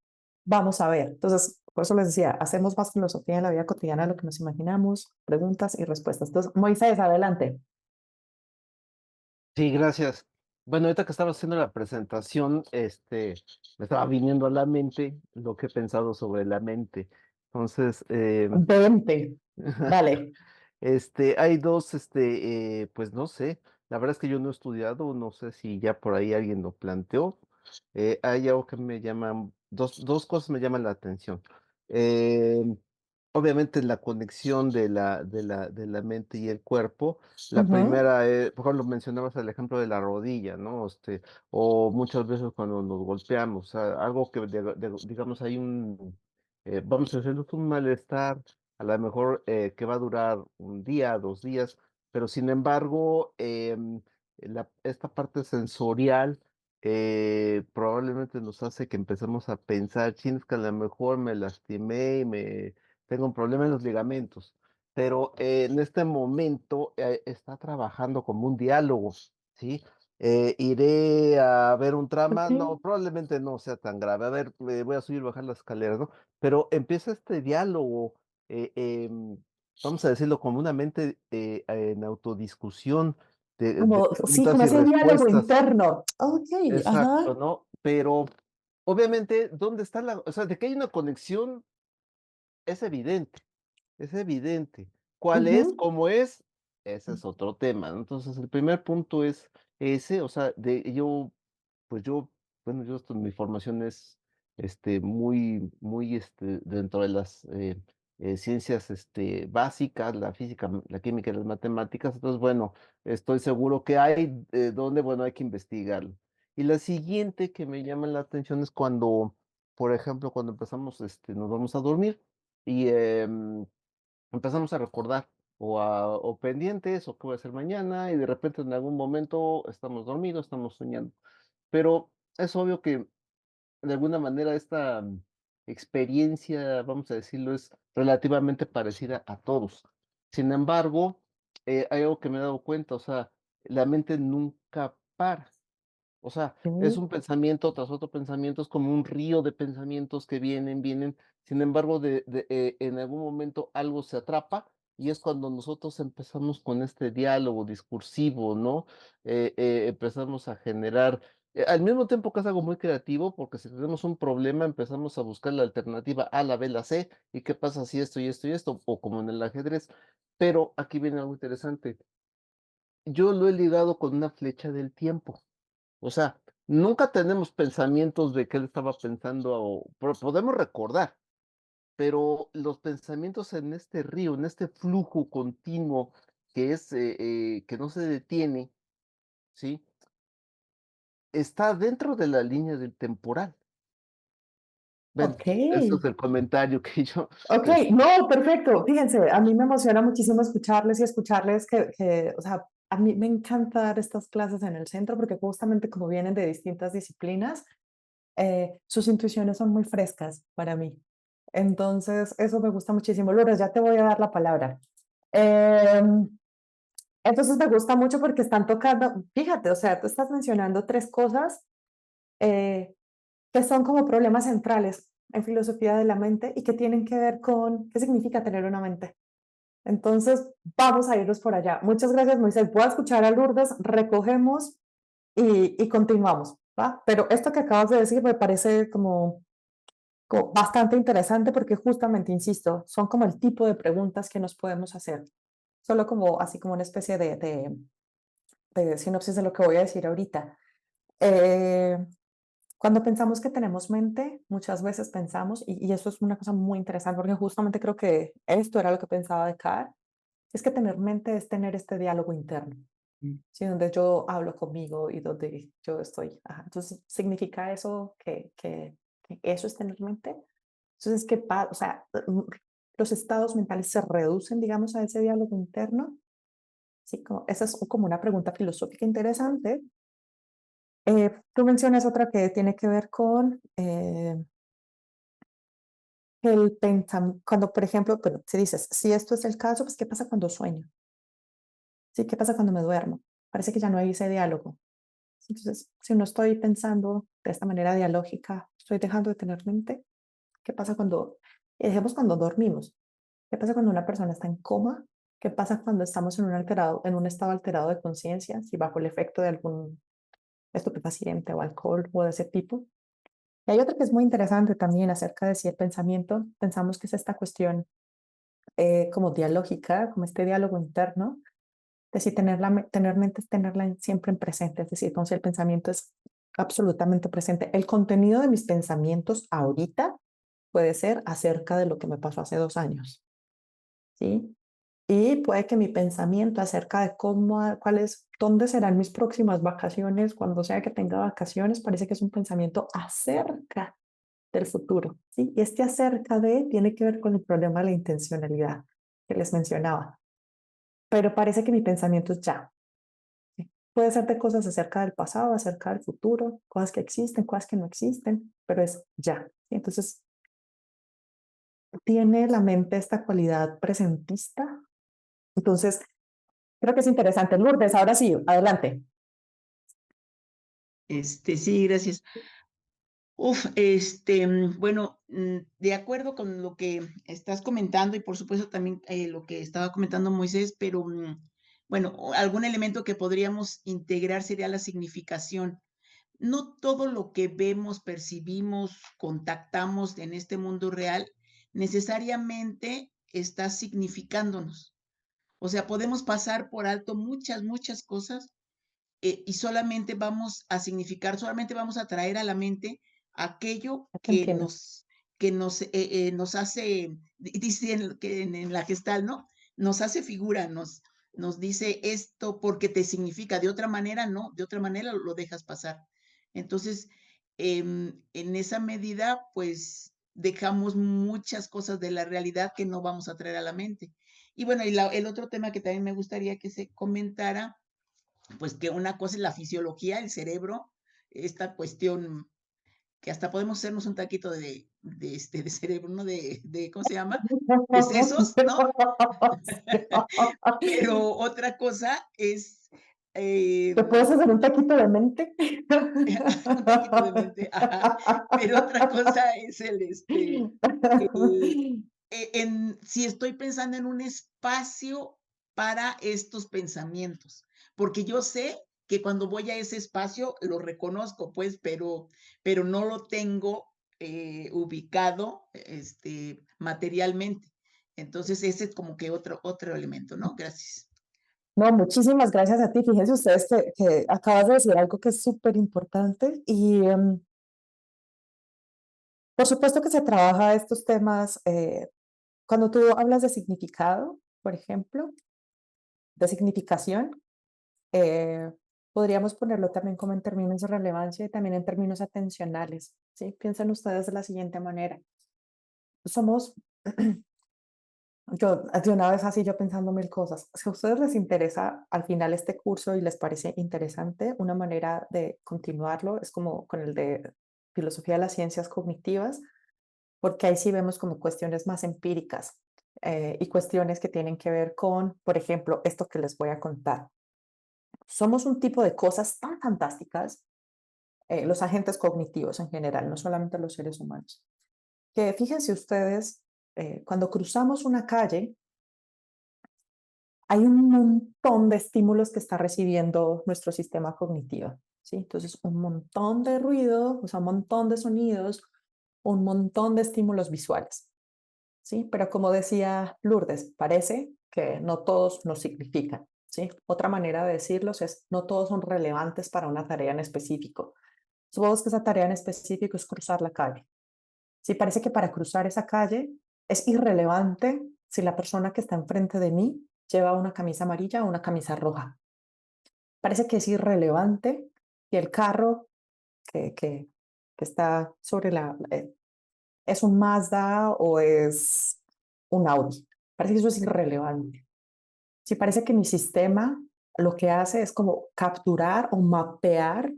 vamos a ver. Entonces, por eso les decía, hacemos más filosofía en la vida cotidiana de lo que nos imaginamos, preguntas y respuestas. Entonces, Moisés, adelante. Sí, gracias. Bueno, ahorita que estaba haciendo la presentación, me estaba viniendo a la mente lo que he pensado sobre la mente. Entonces, 20. Dale. hay dos, pues no sé, la verdad es que yo no he estudiado, no sé si ya por ahí alguien lo planteó. Hay algo que me llaman, dos cosas me llaman la atención. Eh, Obviamente la conexión de la mente y el cuerpo. La Ujú. primera, por ejemplo, mencionabas el ejemplo de la rodilla, ¿no? O muchas veces cuando nos golpeamos, o sea, algo que, digamos, hay vamos a decirlo, un malestar, a lo mejor que va a durar un día, 2 días, pero sin embargo, esta parte sensorial probablemente nos hace que empecemos a pensar, chines, que a lo mejor me lastimé y tengo un problema en los ligamentos, pero en este momento está trabajando como un diálogo, ¿sí? Iré a ver un trama, Ok. no, probablemente no sea tan grave. A ver, voy a subir y bajar las escaleras, ¿no? Pero empieza este diálogo, vamos a decirlo comúnmente, en autodiscusión de Como, sí, preguntas como y ese diálogo respuestas. interno. Ok, Exacto, ajá. ¿no? Pero obviamente, ¿dónde está o sea, de que hay una conexión es evidente, es evidente. ¿Cuál es? Ujú. ¿Cómo es? Ese es otro tema, ¿no? Entonces, el primer punto es ese, o sea, pues yo, bueno, mi formación es, muy, muy, dentro de las ciencias, básicas, la física, la química y las matemáticas. Entonces, bueno, estoy seguro que hay, donde, bueno, hay que investigarlo. Y la siguiente que me llama la atención es cuando, por ejemplo, cuando empezamos, nos vamos a dormir y empezamos a recordar o pendientes o qué voy a hacer mañana y de repente en algún momento estamos dormidos, estamos soñando. Pero es obvio que de alguna manera esta experiencia, vamos a decirlo, es relativamente parecida a todos. Sin embargo, hay algo que me he dado cuenta, o sea, la mente nunca para. O sea, es Ok. un pensamiento tras otro pensamiento, es como un río de pensamientos que vienen, vienen. Sin embargo, en algún momento algo se atrapa y es cuando nosotros empezamos con este diálogo discursivo, ¿no? Empezamos a generar, al mismo tiempo que es algo muy creativo, porque si tenemos un problema, empezamos a buscar la alternativa A, la B, la C, y qué pasa si esto y esto y esto, o como en el ajedrez. Pero aquí viene algo interesante. Yo lo he ligado con una flecha del tiempo. O sea, nunca tenemos pensamientos de qué él estaba pensando, podemos recordar, pero los pensamientos en este río, en este flujo continuo que no se detiene, ¿sí? Está dentro de la línea del temporal. Bueno, Ok. eso es el comentario que yo, Ok, es- no, perfecto. Fíjense, a mí me emociona muchísimo escucharles y escucharles o sea, a mí me encanta dar estas clases en el centro porque justamente como vienen de distintas disciplinas, sus intuiciones son muy frescas para mí. Entonces, eso me gusta muchísimo. Lourdes, ya te voy a dar la palabra. Em, entonces, me gusta mucho porque están tocando, fíjate, o sea, tú estás mencionando tres cosas eh, que son como problemas centrales en filosofía de la mente y que tienen que ver con qué significa tener una mente. Entonces, vamos a irnos por allá. Muchas gracias, Moisés. Voy a escuchar a Lourdes, recogemos y continuamos, ¿va? Pero esto que acabas de decir me parece como bastante interesante porque justamente, insisto, son como el tipo de preguntas que nos podemos hacer. Solo como, así como una especie de sinopsis de lo que voy a decir ahorita. Eh, Cuando pensamos que tenemos mente, muchas veces pensamos, y eso es una cosa muy interesante, porque justamente creo que esto era lo que pensaba de Carr, es que tener mente es tener este diálogo interno, Mm. ¿sí? Donde yo hablo conmigo y donde yo estoy. Ajá. Entonces, ¿significa eso que eso es tener mente? Entonces, ¿qué pasa? O sea, los estados mentales se reducen, digamos, a ese diálogo interno. Sí, esa es como una pregunta filosófica interesante. Tú mencionas otra que tiene que ver con el pensamiento, cuando, por ejemplo, bueno, si dices, si esto es el caso, pues, ¿qué pasa cuando sueño? ¿Sí? ¿Qué pasa cuando me duermo? Parece que ya no hay ese diálogo. Entonces, si no estoy pensando de esta manera dialógica, estoy dejando de tener mente. ¿Qué pasa cuando, y dejemos cuando dormimos? ¿Qué pasa cuando una persona está en coma? ¿Qué pasa cuando estamos en un estado alterado de conciencia? Si bajo el efecto de estupefaciente o alcohol o de ese tipo. Y hay otra que es muy interesante también acerca de si el pensamiento, pensamos que es esta cuestión como dialógica, como este diálogo interno, de si tener mente es tenerla siempre en presente, es decir, como si el pensamiento es absolutamente presente. El contenido de mis pensamientos ahorita puede ser acerca de lo que me pasó hace 2 años, ¿sí? Y puede que mi pensamiento acerca de dónde serán mis próximas vacaciones, cuando sea que tenga vacaciones, parece que es un pensamiento acerca del futuro, ¿sí? Y este acerca de tiene que ver con el problema de la intencionalidad que les mencionaba. Pero parece que mi pensamiento es ya. ¿Sí? Puede ser de cosas acerca del pasado, acerca del futuro, cosas que existen, cosas que no existen, pero es ya. ¿Sí? Entonces, tiene la mente esta cualidad presentista. Entonces, creo que es interesante. Lourdes, ahora sí, adelante. Sí, gracias. Bueno, de acuerdo con lo que estás comentando y por supuesto también lo que estaba comentando Moisés, pero bueno, algún elemento que podríamos integrar sería la significación. No todo lo que vemos, percibimos, contactamos en este mundo real necesariamente está significándonos. O sea, podemos pasar por alto muchas cosas y solamente vamos a significar, solamente vamos a traer a la mente aquello Entiendo. nos hace, dicen que en la gestal, ¿no? Nos hace figura, nos dice esto porque te significa, de otra manera no, de otra manera lo dejas pasar. Entonces, en esa medida, pues dejamos muchas cosas de la realidad que no vamos a traer a la mente. Y bueno, el otro tema que también me gustaría que se comentara pues que una cosa es la fisiología, el cerebro, esta cuestión que hasta podemos hacernos un taquito de cerebro, ¿no? ¿Cómo se llama? De sesos, ¿no? Pero otra cosa es ¿Te puedes hacer un taquito de mente? un taquito de mente, ajá. Pero otra cosa es el si estoy pensando en un espacio para estos pensamientos, porque yo sé que cuando voy a ese espacio lo reconozco, pues, pero no lo tengo ubicado materialmente. Entonces, ese es como que otro elemento, ¿no? Gracias. No, muchísimas gracias a ti. Fíjense ustedes que acabas de decir algo que es súper importante y por supuesto que se trabaja estos temas cuando tú hablas de significado, por ejemplo, de significación, eh, podríamos ponerlo también como en términos de relevancia y también en términos atencionales, ¿sí? Piensen ustedes de la siguiente manera. Somos, yo de una vez así yo pensando 1000 cosas. Si a ustedes les interesa al final este curso y les parece interesante, una manera de continuarlo es como con el de filosofía de las ciencias cognitivas, porque ahí sí vemos como cuestiones más empíricas y cuestiones que tienen que ver con, por ejemplo, esto que les voy a contar. Somos un tipo de cosas tan fantásticas, los agentes cognitivos en general, no solamente los seres humanos, que fíjense ustedes, cuando cruzamos una calle, hay un montón de estímulos que está recibiendo nuestro sistema cognitivo, ¿sí? Entonces, un montón de ruido, o sea, un montón de sonidos, un montón de estímulos visuales, ¿sí? Pero como decía Lourdes, parece que no todos nos significan, ¿sí? Otra manera de decirlos es, no todos son relevantes para una tarea en específico. Supongamos que esa tarea en específico es cruzar la calle. Sí, parece que para cruzar esa calle es irrelevante si la persona que está enfrente de mí lleva una camisa amarilla o una camisa roja. Parece que es irrelevante si el carro que está sobre es un Mazda o es un Audi. Parece que eso es irrelevante. Sí, parece que mi sistema lo que hace es como capturar o mapear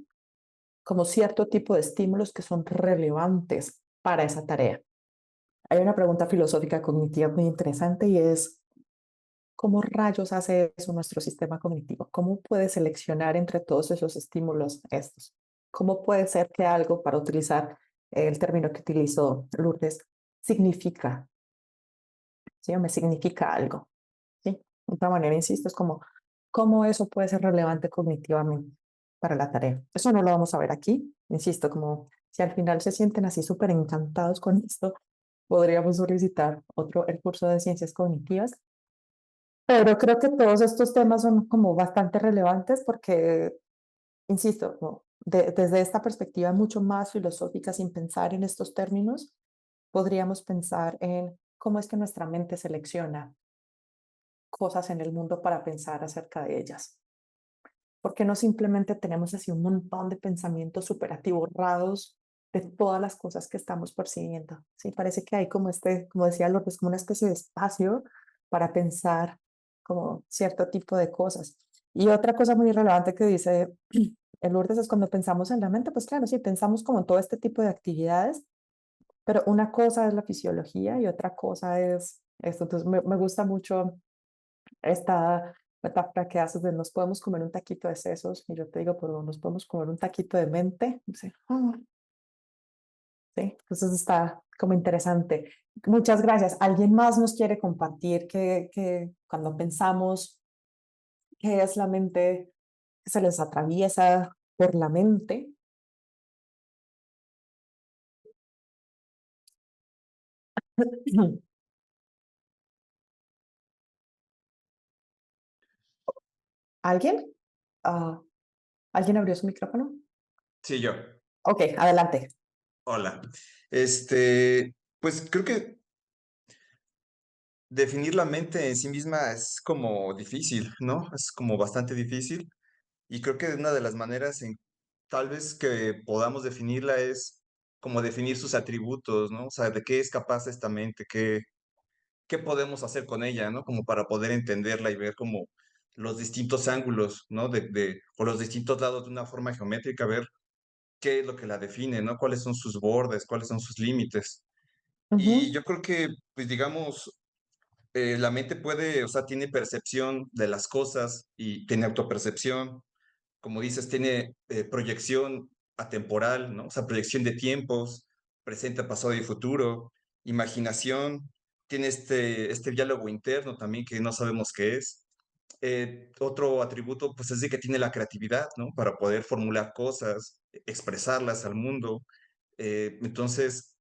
como cierto tipo de estímulos que son relevantes para esa tarea. Hay una pregunta filosófica cognitiva muy interesante y es, ¿cómo rayos hace eso nuestro sistema cognitivo? ¿Cómo puede seleccionar entre todos esos estímulos estos? ¿Cómo puede ser que algo, para utilizar el término que utilizó Lourdes, significa? ¿Sí? O me significa algo. ¿Sí? De otra manera, insisto, es como, ¿cómo eso puede ser relevante cognitivamente? para la tarea. Eso no lo vamos a ver aquí, insisto, como si al final se sienten así súper encantados con esto, podríamos solicitar el curso de ciencias cognitivas. Pero creo que todos estos temas son como bastante relevantes porque, insisto, desde esta perspectiva mucho más filosófica, sin pensar en estos términos, podríamos pensar en cómo es que nuestra mente selecciona cosas en el mundo para pensar acerca de ellas. ¿Por qué no simplemente tenemos así un montón de pensamientos súper atiborrados de todas las cosas que estamos percibiendo? Sí, parece que hay como como decía Lourdes, como una especie de espacio para pensar como cierto tipo de cosas. Y otra cosa muy relevante que dice el Lourdes es cuando pensamos en la mente, pues claro, sí, pensamos como en todo este tipo de actividades, pero una cosa es la fisiología y otra cosa es esto. Entonces me gusta mucho esta metáfora que haces de nos podemos comer un taquito de sesos y yo te digo, pero nos podemos comer un taquito de mente. Sí, sí, entonces está como interesante. Muchas gracias. ¿Alguien más nos quiere compartir que cuando pensamos qué es la mente, qué se les atraviesa por la mente? ¿Alguien? Ah, ¿alguien abrió su micrófono? Sí, yo. Ok, adelante. Hola. Pues creo que definir la mente en sí misma es como difícil, ¿no? Es como bastante difícil. Y creo que una de las maneras en tal vez que podamos definirla es como definir sus atributos, ¿no? O sea, de qué es capaz esta mente, qué podemos hacer con ella, ¿no? Como para poder entenderla y ver como los distintos ángulos, ¿no? O los distintos lados de una forma geométrica, ver qué es lo que la define, ¿no? Cuáles son sus bordes, cuáles son sus límites. Y Ujú, yo creo que, pues digamos, la mente puede, o sea, tiene percepción de las cosas y tiene autopercepción, como dices, tiene proyección atemporal, ¿no? O sea, proyección de tiempos, presente, pasado y futuro, imaginación, tiene este diálogo interno también que no sabemos qué es. Otro atributo, pues, es de que tiene la creatividad, ¿no? Para poder formular cosas, expresarlas al mundo. Entonces,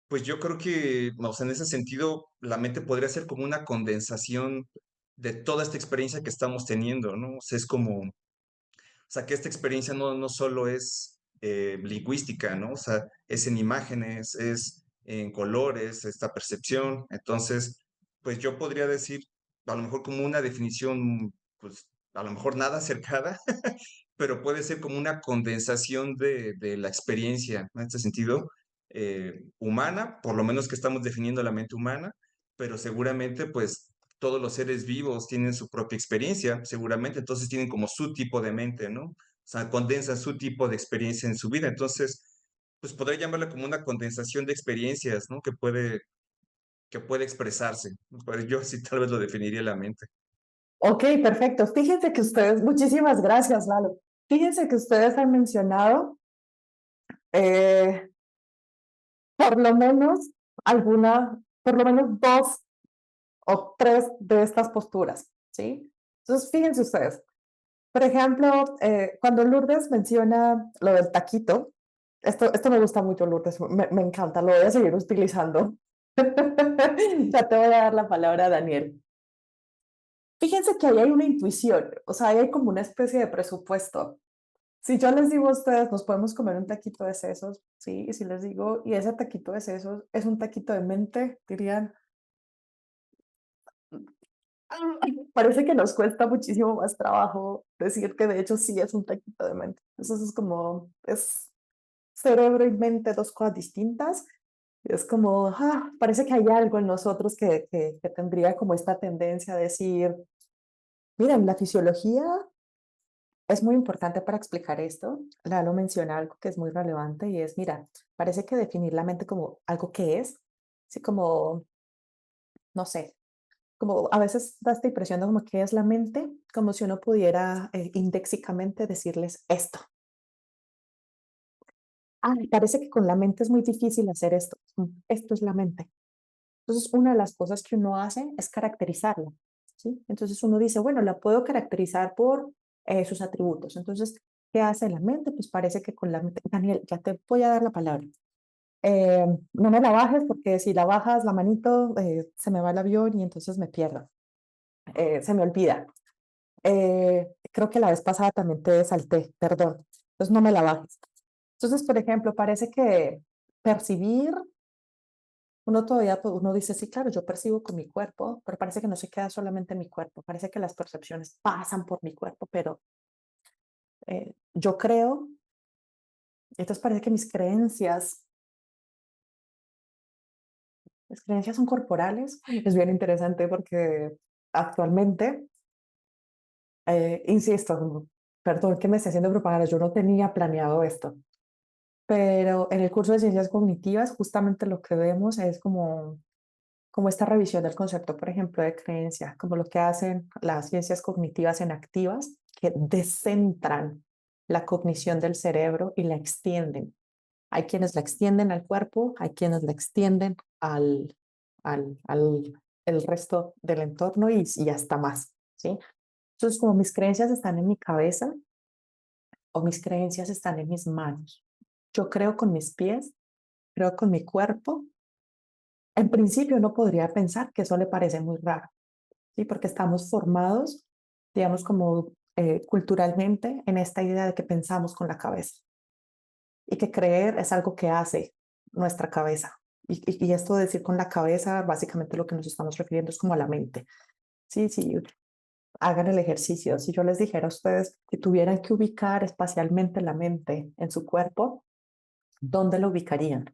pues yo creo que, o sea, en ese sentido, la mente podría ser como una condensación de toda esta experiencia que estamos teniendo, ¿no? O sea, es como, o sea, que esta experiencia no solo es lingüística, ¿no? O sea, es en imágenes, es en colores, esta percepción. Entonces, pues yo podría decir, a lo mejor como una definición, pues a lo mejor nada acercada, pero puede ser como una condensación de la experiencia, ¿no? En este sentido, humana, por lo menos que estamos definiendo la mente humana, pero seguramente pues todos los seres vivos tienen su propia experiencia, seguramente, entonces tienen como su tipo de mente, ¿no? O sea, condensan su tipo de experiencia en su vida, entonces, pues podría llamarla como una condensación de experiencias, ¿no? Que puede expresarse. Pues yo sí tal vez lo definiría la mente. ok, perfecto. Fíjense que ustedes, muchísimas gracias, Lalo. Fíjense que ustedes han mencionado eh, por lo menos por lo menos dos o tres de estas posturas, ¿sí? Entonces, fíjense ustedes, por ejemplo, cuando Lourdes menciona lo del taquito, esto me gusta mucho, Lourdes, me encanta, lo voy a seguir utilizando. Ya te voy a dar la palabra a Daniel. Fíjense que ahí hay una intuición, o sea, ahí hay como una especie de presupuesto. Si yo les digo a ustedes, nos podemos comer un taquito de sesos, ¿sí? Y si les digo, y ese taquito de sesos es un taquito de mente, dirían, parece que nos cuesta muchísimo más trabajo decir que de hecho sí es un taquito de mente. Eso es como, es cerebro y mente, dos cosas distintas. Es como, parece que hay algo en nosotros que tendría como esta tendencia a decir, miren, la fisiología es muy importante para explicar esto. Lalo menciona algo que es muy relevante y es, mira, parece que definir la mente como algo que es, así como, no sé, como a veces da esta impresión de como que es la mente, como si uno pudiera indexicamente decirles esto. Parece que con la mente es muy difícil hacer esto. Esto es la mente. Entonces, una de las cosas que uno hace es caracterizarla, ¿sí? Entonces uno dice, bueno, la puedo caracterizar por sus atributos. Entonces, ¿Qué hace la mente? Pues parece que con la mente, Daniel, ya te voy a dar la palabra. No me la bajes porque si la bajas la manito, se me va el avión y entonces me pierdo. Se me olvida. Creo que la vez pasada también te salté, perdón. Entonces no me la bajes. Entonces, por ejemplo, parece que percibir, uno todavía, pues, uno dice, sí, claro, yo percibo con mi cuerpo, pero parece que no se queda solamente en mi cuerpo, parece que las percepciones pasan por mi cuerpo, pero yo creo, entonces parece que mis creencias son corporales. Es bien interesante porque actualmente, insisto, perdón que me esté haciendo propaganda, yo no tenía planeado esto, pero en el curso de ciencias cognitivas justamente lo que vemos es como esta revisión del concepto, por ejemplo, de creencia, como lo que hacen las ciencias cognitivas en activas, que descentran la cognición del cerebro y la extienden. Hay quienes la extienden al cuerpo, hay quienes la extienden al el resto del entorno y hasta más, ¿sí? Entonces, como mis creencias están en mi cabeza o mis creencias están en mis manos, yo creo con mis pies, creo con mi cuerpo. En principio uno podría pensar que eso le parece muy raro, ¿sí? Porque estamos formados, digamos, como culturalmente en esta idea de que pensamos con la cabeza y que creer es algo que hace nuestra cabeza. Y esto de decir con la cabeza, básicamente lo que nos estamos refiriendo es como a la mente. Sí, sí, hagan el ejercicio. Si yo les dijera a ustedes que tuvieran que ubicar espacialmente la mente en su cuerpo, ¿dónde lo ubicarían?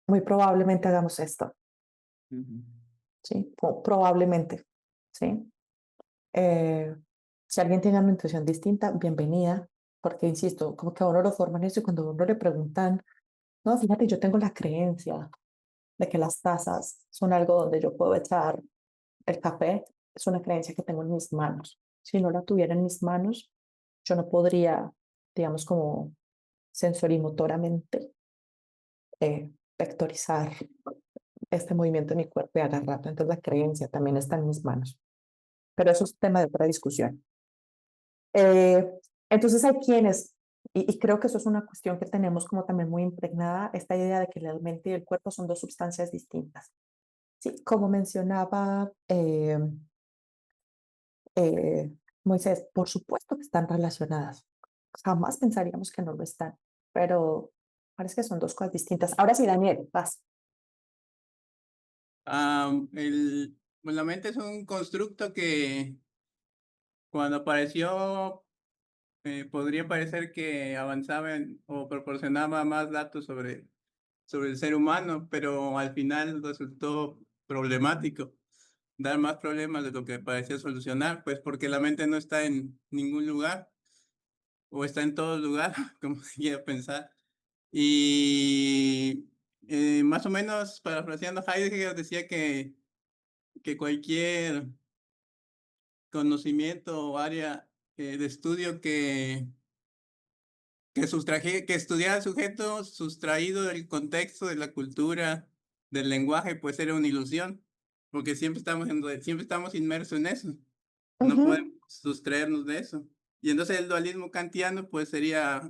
Muy probablemente hagamos esto, Ujú. ¿sí? Probablemente, ¿sí? Eh, si alguien tiene una intuición distinta, bienvenida, porque insisto, como que a uno lo forman eso y cuando a uno le preguntan, no, fíjate, yo tengo la creencia de que las tazas son algo donde yo puedo echar el café, es una creencia que tengo en mis manos. Si no la tuviera en mis manos, yo no podría, digamos, como sensorimotoramente vectorizar este movimiento en mi cuerpo y agarrarlo. Entonces la creencia también está en mis manos. Pero eso es tema de otra discusión. Eh, entonces hay quienes, y creo que eso es una cuestión que tenemos como también muy impregnada, esta idea de que la mente y el cuerpo son dos sustancias distintas. Sí, como mencionaba Moisés, por supuesto que están relacionadas. Jamás pensaríamos que no lo están, pero parece que son dos cosas distintas. Ahora sí, Daniel, vas. Pues la mente es un constructo que cuando apareció podría parecer que avanzaba o proporcionaba más datos sobre el ser humano, pero al final resultó problemático, dar más problemas de lo que parecía solucionar, pues porque la mente no está en ningún lugar o está en todo lugar, como se quiera pensar. Y más o menos, parafraseando Heidegger, decía que cualquier conocimiento o área de estudio que estudiara el sujeto sustraído del contexto, de la cultura, del lenguaje, pues era una ilusión, porque siempre estamos inmersos en eso, no podemos Ujú. sustraernos de eso. Y entonces el dualismo kantiano pues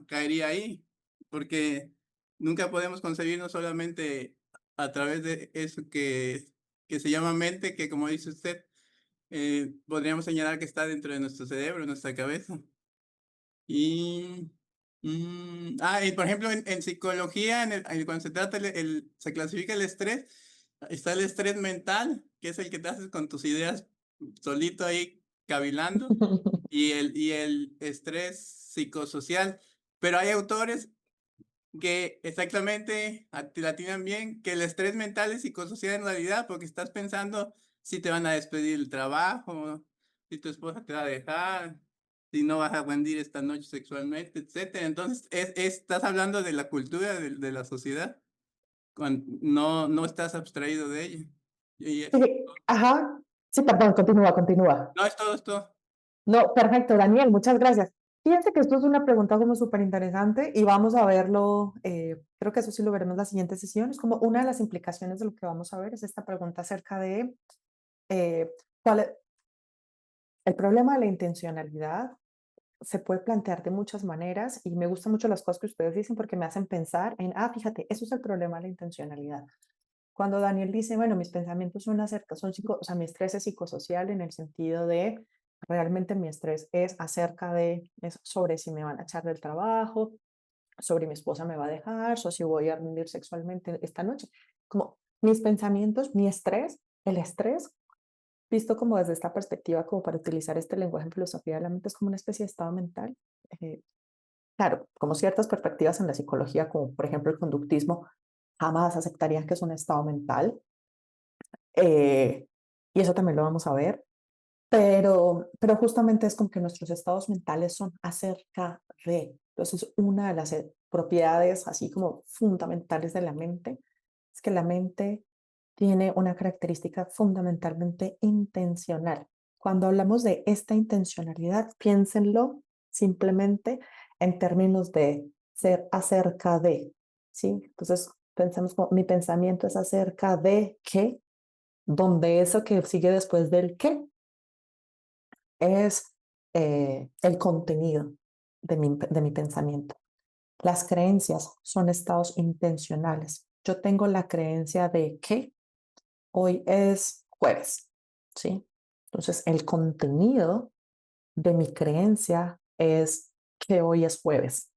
caería ahí, porque nunca podemos concebirnos solamente a través de eso que se llama mente, que como dice usted, podríamos señalar que está dentro de nuestro cerebro, nuestra cabeza. Y, y por ejemplo, en psicología, cuando se trata se clasifica el estrés, está el estrés mental, que es el que te haces con tus ideas solito ahí cavilando, y el estrés psicosocial. Pero hay autores que exactamente la tienen bien, que el estrés mental es psicosocial en realidad, porque estás pensando si te van a despedir el trabajo, si tu esposa te va a dejar, si no vas a rendir esta noche sexualmente, etcétera. Entonces, estás hablando de la cultura de la sociedad, cuando no estás abstraído de ella. Y Sí, es, ajá. Sí, perdón, continúa, continúa. no, es todo esto. No, perfecto, Daniel, muchas gracias. Fíjense que esto es una pregunta como súper interesante y vamos a verlo, creo que eso sí lo veremos en la siguiente sesión. Es como una de las implicaciones de lo que vamos a ver, es esta pregunta acerca de cuál es el problema de la intencionalidad. se puede plantear de muchas maneras y me gustan mucho las cosas que ustedes dicen porque me hacen pensar en, fíjate, eso es el problema de la intencionalidad. Cuando Daniel dice, bueno, mis pensamientos son acerca, o sea, mi estrés es psicosocial en el sentido de, realmente mi estrés es acerca de, es sobre si me van a echar del trabajo, sobre mi esposa me va a dejar, o si voy a rendir sexualmente esta noche. Como mis pensamientos, mi estrés, el estrés, visto como desde esta perspectiva, como para utilizar este lenguaje en filosofía de la mente, es como una especie de estado mental. Eh, claro, como ciertas perspectivas en la psicología, como por ejemplo el conductismo, jamás aceptarían que es un estado mental, y eso también lo vamos a ver, pero justamente es como que nuestros estados mentales son acerca de. Entonces, una de las propiedades así como fundamentales de la mente es que la mente tiene una característica fundamentalmente intencional. Cuando hablamos de esta intencionalidad, piénsenlo simplemente en términos de ser acerca de, ¿sí? Entonces, pensemos como mi pensamiento es acerca de qué, donde eso que sigue después del qué es el contenido de mi pensamiento. Las creencias son estados intencionales. Yo tengo la creencia de que hoy es jueves, ¿sí? Entonces, el contenido de mi creencia es que hoy es jueves.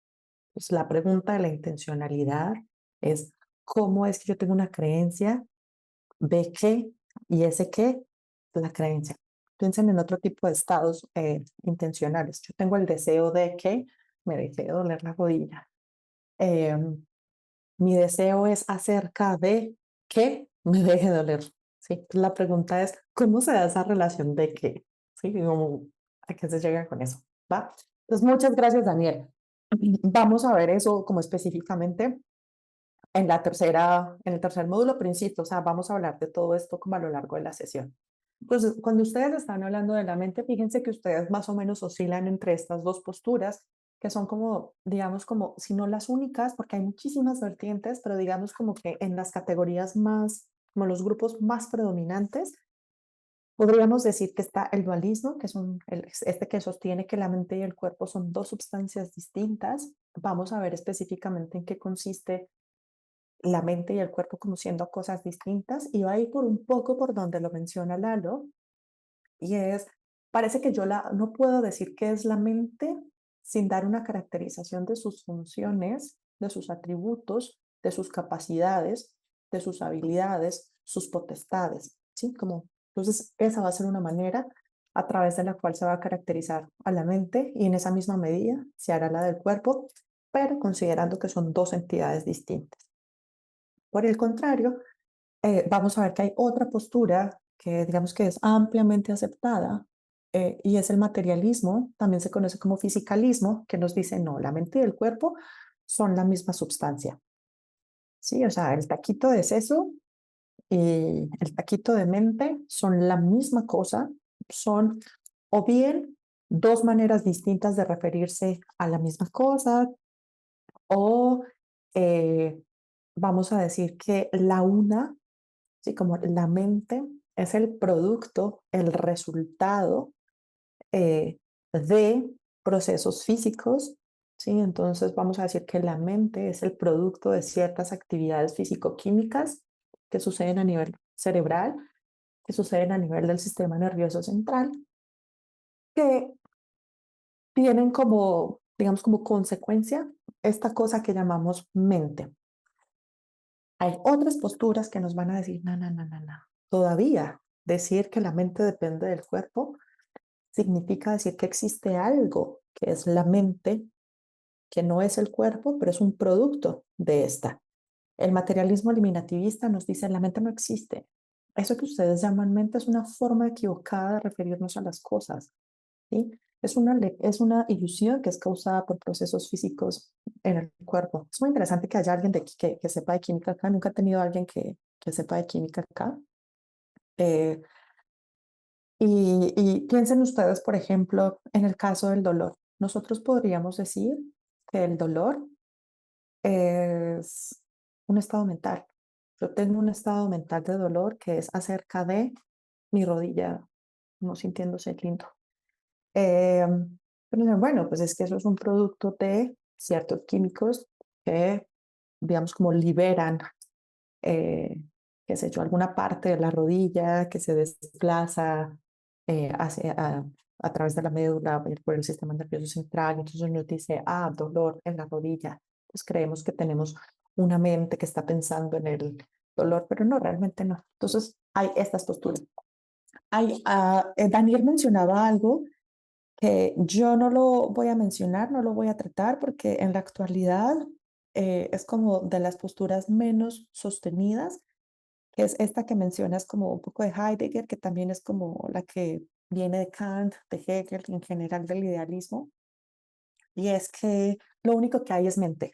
Entonces, la pregunta de la intencionalidad es, ¿cómo es que yo tengo una creencia de que, y ese que, la creencia? Piensen en otro tipo de estados intencionales. Yo tengo el deseo de que me deje de doler la rodilla. Mi deseo es acerca de que me deje de doler. ¿Sí? Entonces, la pregunta es, ¿cómo se da esa relación de qué? ¿Sí? Como, ¿a qué se llega con eso? ¿Va? Entonces, muchas gracias, Daniel. Vamos a ver eso como específicamente en el tercer módulo, principio, o sea, vamos a hablar de todo esto como a lo largo de la sesión. Pues cuando ustedes están hablando de la mente, fíjense que ustedes más o menos oscilan entre estas dos posturas, que son como, digamos, como, si no las únicas, porque hay muchísimas vertientes, pero digamos como que en las categorías más, como los grupos más predominantes, podríamos decir que está el dualismo, que es este que sostiene que la mente y el cuerpo son dos sustancias distintas. Vamos a ver específicamente en qué consiste la mente y el cuerpo como siendo cosas distintas, y va a ir por un poco por donde lo menciona Lalo, y es, parece que no puedo decir qué es la mente sin dar una caracterización de sus funciones, de sus atributos, de sus capacidades, de sus habilidades, sus potestades, ¿sí? Como, entonces, esa va a ser una manera a través de la cual se va a caracterizar a la mente y en esa misma medida se hará la del cuerpo, pero considerando que son dos entidades distintas. Por el contrario, vamos a ver que hay otra postura que digamos que es ampliamente aceptada y es el materialismo, también se conoce como fisicalismo, que nos dice, no, la mente y el cuerpo son la misma sustancia. Sí, o sea, el taquito de seso y el taquito de mente son la misma cosa, son o bien dos maneras distintas de referirse a la misma cosa, o vamos a decir que la una, ¿sí? Como la mente es el producto, el resultado de procesos físicos, ¿sí? Entonces vamos a decir que la mente es el producto de ciertas actividades físico-químicas que suceden a nivel cerebral, que suceden a nivel del sistema nervioso central, que tienen como, digamos, como consecuencia esta cosa que llamamos mente. Hay otras posturas que nos van a decir, no, no, no, no, no. Todavía decir que la mente depende del cuerpo significa decir que existe algo que es la mente, que no es el cuerpo, pero es un producto de esta. El materialismo eliminativista nos dice, la mente no existe. Eso que ustedes llaman mente es una forma equivocada de referirnos a las cosas, ¿sí? Es una ilusión que es causada por procesos físicos en el cuerpo. Es muy interesante que haya alguien de aquí que sepa de química acá. Nunca he tenido a alguien que sepa de química acá. Eh, y piensen ustedes, por ejemplo, en el caso del dolor. Nosotros podríamos decir que el dolor es un estado mental. Yo tengo un estado mental de dolor que es acerca de mi rodilla no sintiéndose lindo. Pero dicen, bueno, pues es que eso es un producto de ciertos químicos que, digamos, como liberan, qué sé yo, alguna parte de la rodilla que se desplaza a través de la médula por el sistema nervioso central. Entonces nos dice, dolor en la rodilla. Pues creemos que tenemos una mente que está pensando en el dolor, pero no, realmente no. Entonces hay estas posturas. Daniel mencionaba algo que yo no lo voy a mencionar, no lo voy a tratar, porque en la actualidad es como de las posturas menos sostenidas, que es esta que mencionas como un poco de Heidegger, que también es como la que viene de Kant, de Hegel, en general del idealismo, y es que lo único que hay es mente,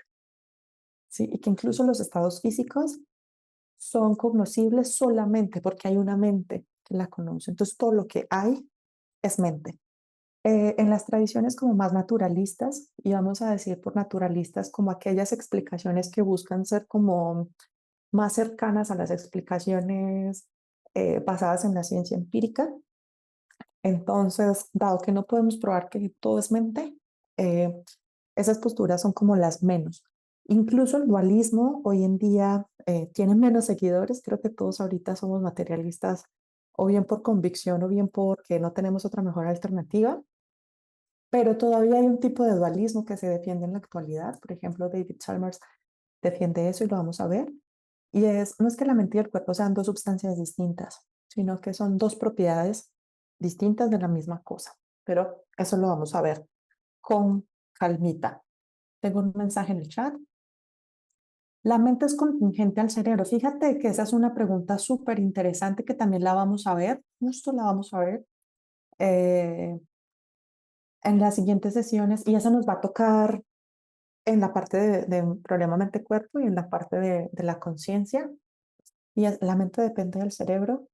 ¿sí? Y que incluso los estados físicos son cognoscibles solamente porque hay una mente que la conoce. Entonces todo lo que hay es mente. En las tradiciones como más naturalistas, y vamos a decir por naturalistas como aquellas explicaciones que buscan ser como más cercanas a las explicaciones basadas en la ciencia empírica. Entonces, dado que no podemos probar que todo es mente, eh, esas posturas son como las menos. Incluso el dualismo hoy en día tiene menos seguidores. Creo que todos ahorita somos materialistas, o bien por convicción o bien porque no tenemos otra mejor alternativa. Pero todavía hay un tipo de dualismo que se defiende en la actualidad. Por ejemplo, David Chalmers defiende eso y lo vamos a ver. Y no es que la mente y el cuerpo sean dos sustancias distintas, sino que son dos propiedades distintas de la misma cosa. Pero eso lo vamos a ver con calmita. Tengo un mensaje en el chat. La mente es contingente al cerebro. Fíjate que esa es una pregunta súper interesante que también la vamos a ver, justo la vamos a ver en las siguientes sesiones, y eso nos va a tocar en la parte de un problema mente-cuerpo y en la parte de la conciencia. Y la mente depende del cerebro.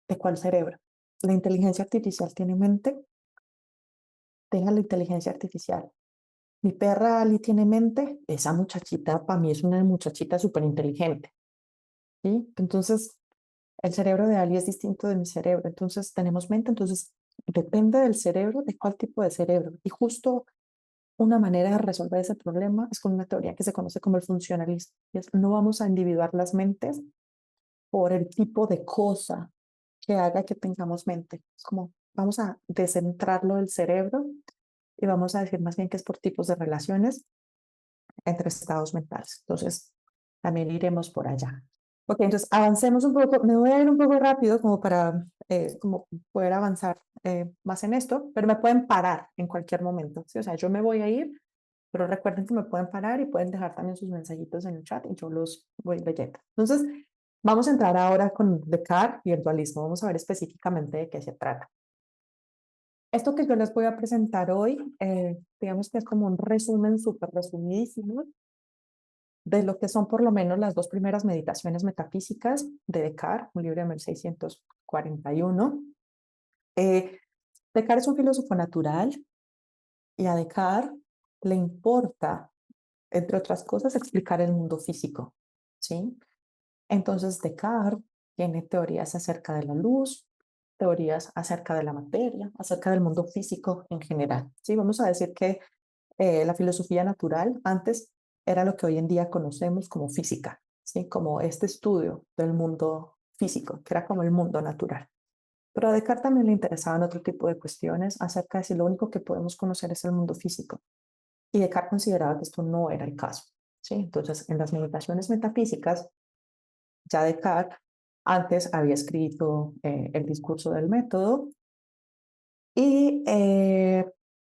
¿De cuál cerebro? La inteligencia artificial tiene mente. Tenga la inteligencia artificial. Mi perra Ali tiene mente. Esa muchachita para mí es una muchachita súper inteligente. ¿Sí? Entonces, el cerebro de Ali es distinto de mi cerebro. Entonces, tenemos mente. Entonces, depende del cerebro, de cuál tipo de cerebro. Y justo una manera de resolver ese problema es con una teoría que se conoce como el funcionalismo. No vamos a individuar las mentes por el tipo de cosa que haga que tengamos mente. Es como vamos a descentrarlo del cerebro y vamos a decir más bien que es por tipos de relaciones entre estados mentales. Entonces, también iremos por allá. Ok, entonces avancemos un poco. Me voy a ir un poco rápido como para como poder avanzar más en esto, pero me pueden parar en cualquier momento. ¿Sí? O sea, yo me voy a ir, pero recuerden que me pueden parar y pueden dejar también sus mensajitos en el chat y yo los voy leyendo. Entonces, vamos a entrar ahora con Descartes y el dualismo. Vamos a ver específicamente de qué se trata. Esto que yo les voy a presentar hoy, digamos que es como un resumen súper resumidísimo de lo que son por lo menos las dos primeras meditaciones metafísicas de Descartes, un libro de 1641. Descartes es un filósofo natural y a Descartes le importa, entre otras cosas, explicar el mundo físico, ¿sí? Entonces Descartes tiene teorías acerca de la luz, teorías acerca de la materia, acerca del mundo físico en general, ¿sí? Vamos a decir que la filosofía natural antes era lo que hoy en día conocemos como física, ¿sí? Como este estudio del mundo físico, que era como el mundo natural. Pero a Descartes también le interesaban otro tipo de cuestiones acerca de si lo único que podemos conocer es el mundo físico. Y Descartes consideraba que esto no era el caso, ¿sí? Entonces, en las meditaciones metafísicas, ya Descartes antes había escrito el discurso del método y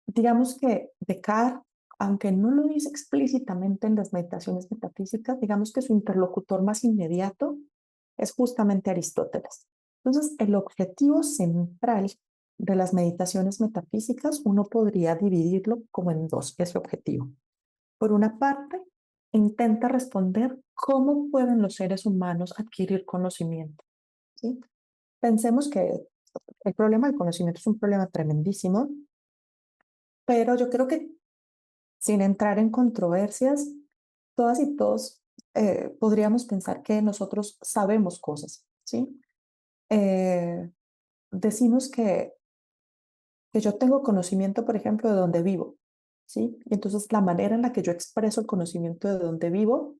digamos que Descartes, aunque no lo dice explícitamente en las meditaciones metafísicas, digamos que su interlocutor más inmediato es justamente Aristóteles. Entonces, el objetivo central de las meditaciones metafísicas, uno podría dividirlo como en dos, ese objetivo. Por una parte, intenta responder cómo pueden los seres humanos adquirir conocimiento, ¿sí? Pensemos que el problema del conocimiento es un problema tremendísimo, pero yo creo que sin entrar en controversias, todas y todos podríamos pensar que nosotros sabemos cosas, ¿sí? Decimos que que yo tengo conocimiento, por ejemplo, de dónde vivo, ¿sí? Y entonces la manera en la que yo expreso el conocimiento de dónde vivo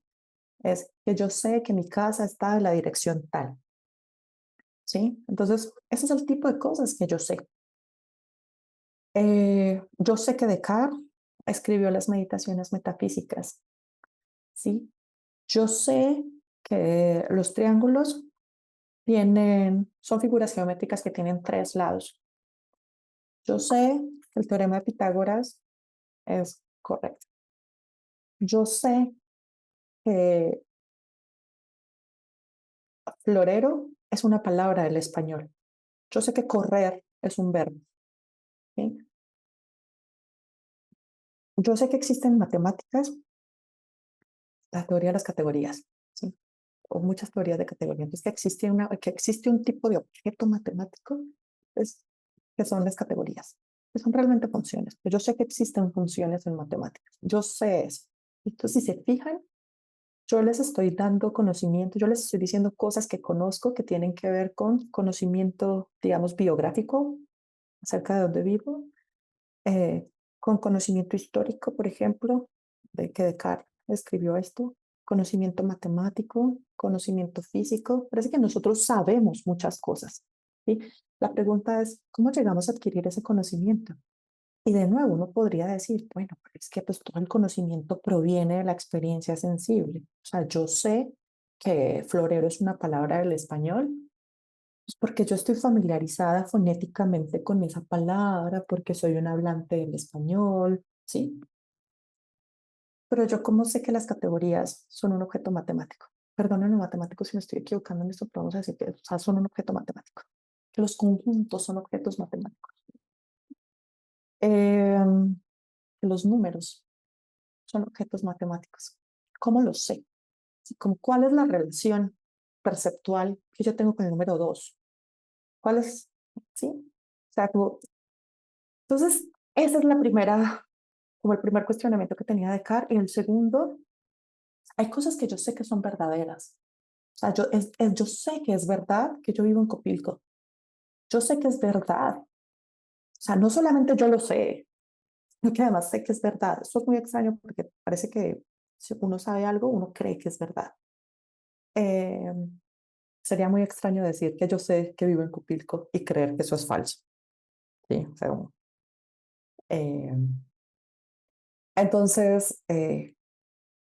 es que yo sé que mi casa está en la dirección tal, ¿sí? Entonces, ese es el tipo de cosas que yo sé. Yo sé que Descartes escribió las meditaciones metafísicas, ¿sí? Yo sé que los triángulos son figuras geométricas que tienen 3 lados. Yo sé que el teorema de Pitágoras es correcto. Yo sé que florero es una palabra del español. Yo sé que correr es un verbo, ¿sí? Yo sé que existen matemáticas, la teoría de las categorías, ¿sí? O muchas teorías de categoría. Entonces, que existe un tipo de objeto matemático, es, que son las categorías, que son realmente funciones. Pero yo sé que existen funciones en matemáticas. Yo sé eso. Entonces, si se fijan, yo les estoy dando conocimiento, yo les estoy diciendo cosas que conozco que tienen que ver con conocimiento, digamos, biográfico acerca de dónde vivo, eh, con conocimiento histórico, por ejemplo, de que Descartes escribió esto, conocimiento matemático, conocimiento físico. Parece que nosotros sabemos muchas cosas, ¿sí? La pregunta es, ¿cómo llegamos a adquirir ese conocimiento? Y de nuevo, uno podría decir, bueno, es que pues todo el conocimiento proviene de la experiencia sensible. O sea, yo sé que florero es una palabra del español, pues porque yo estoy familiarizada fonéticamente con esa palabra, porque soy un hablante del español, ¿sí? Pero yo cómo sé que las categorías son un objeto matemático. Perdonen los matemáticos si me estoy equivocando en esto, pero vamos a decir que o sea, son un objeto matemático. Que los conjuntos son objetos matemáticos. Que los números son objetos matemáticos. ¿Cómo lo sé? Como, ¿cuál es la relación perceptual que yo tengo con el número 2? ¿Cuál es? ¿Sí? O sea, entonces, esa es la primera, como el primer cuestionamiento que tenía Descartes. Y el segundo, hay cosas que yo sé que son verdaderas. O sea, yo sé que es verdad que yo vivo en Copilco. Yo sé que es verdad. O sea, no solamente yo lo sé, sino que además sé que es verdad. Esto es muy extraño porque parece que si uno sabe algo, uno cree que es verdad. Eh, Sería muy extraño decir que yo sé que vivo en Copilco y creer que eso es falso. Sí, o sea, eh, entonces,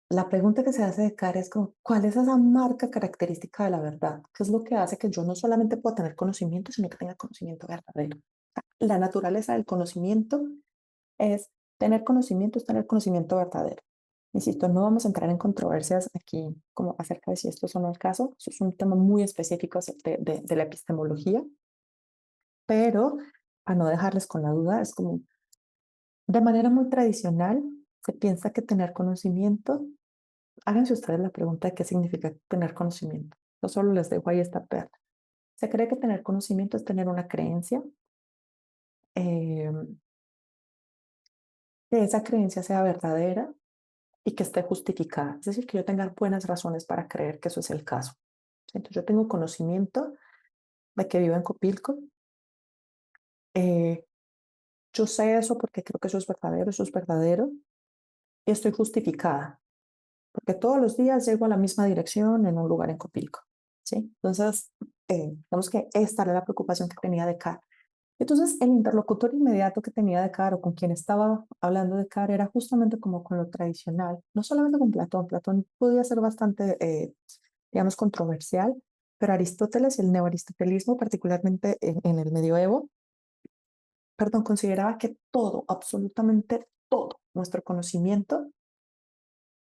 la pregunta que se hace de cara es como, ¿cuál es esa marca característica de la verdad? ¿Qué es lo que hace que yo no solamente pueda tener conocimiento, sino que tenga conocimiento verdadero? La naturaleza del conocimiento es es tener conocimiento verdadero. Insisto, no vamos a entrar en controversias aquí como acerca de si esto es o no el caso. Eso es un tema muy específico de la epistemología, pero a no dejarles con la duda, es como de manera muy tradicional se piensa que tener conocimiento, háganse ustedes la pregunta de qué significa tener conocimiento. Yo solo les dejo ahí esta perla. Se cree que tener conocimiento es tener una creencia, eh, que esa creencia sea verdadera y que esté justificada. Es decir, que yo tenga buenas razones para creer que eso es el caso. Entonces, yo tengo conocimiento de que vivo en Copilco. eh, yo sé eso porque creo que eso es verdadero y estoy justificada, porque todos los días llego a la misma dirección en un lugar en Copilco, ¿sí? Entonces, digamos que esta era la preocupación que tenía de Car. Entonces, el interlocutor inmediato que tenía de Car o con quien estaba hablando de Car era justamente como con lo tradicional, no solamente con Platón. Platón podía ser bastante, digamos, controversial, pero Aristóteles y el neoaristotelismo, particularmente en el medioevo, perdón, consideraba que todo, absolutamente todo, nuestro conocimiento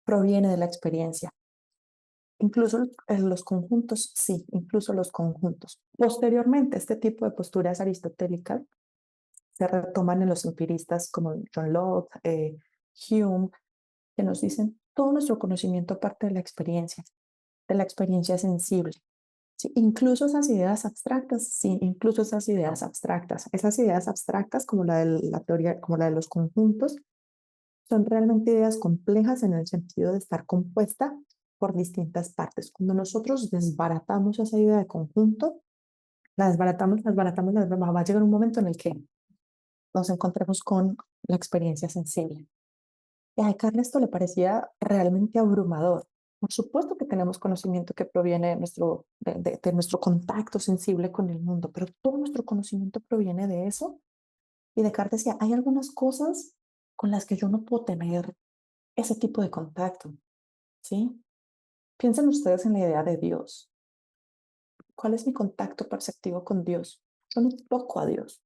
proviene de la experiencia. Incluso los conjuntos, sí, incluso los conjuntos. Posteriormente, este tipo de posturas aristotélicas se retoman en los empiristas como John Locke, Hume, que nos dicen todo nuestro conocimiento parte de la experiencia sensible. Sí, incluso esas ideas abstractas, sí, incluso esas ideas abstractas como la de la teoría, como la de los conjuntos, son realmente ideas complejas en el sentido de estar compuesta por distintas partes. Cuando nosotros desbaratamos esa idea de conjunto, la desbaratamos, va a llegar un momento en el que nos encontramos con la experiencia sensible. Y a Descartes esto le parecía realmente abrumador. Por supuesto que tenemos conocimiento que proviene de nuestro contacto sensible con el mundo, pero todo nuestro conocimiento proviene de eso. Y Descartes decía, hay algunas cosas con las que yo no puedo tener ese tipo de contacto, ¿sí? Piensen ustedes en la idea de Dios. ¿Cuál es mi contacto perceptivo con Dios? Yo no toco a Dios.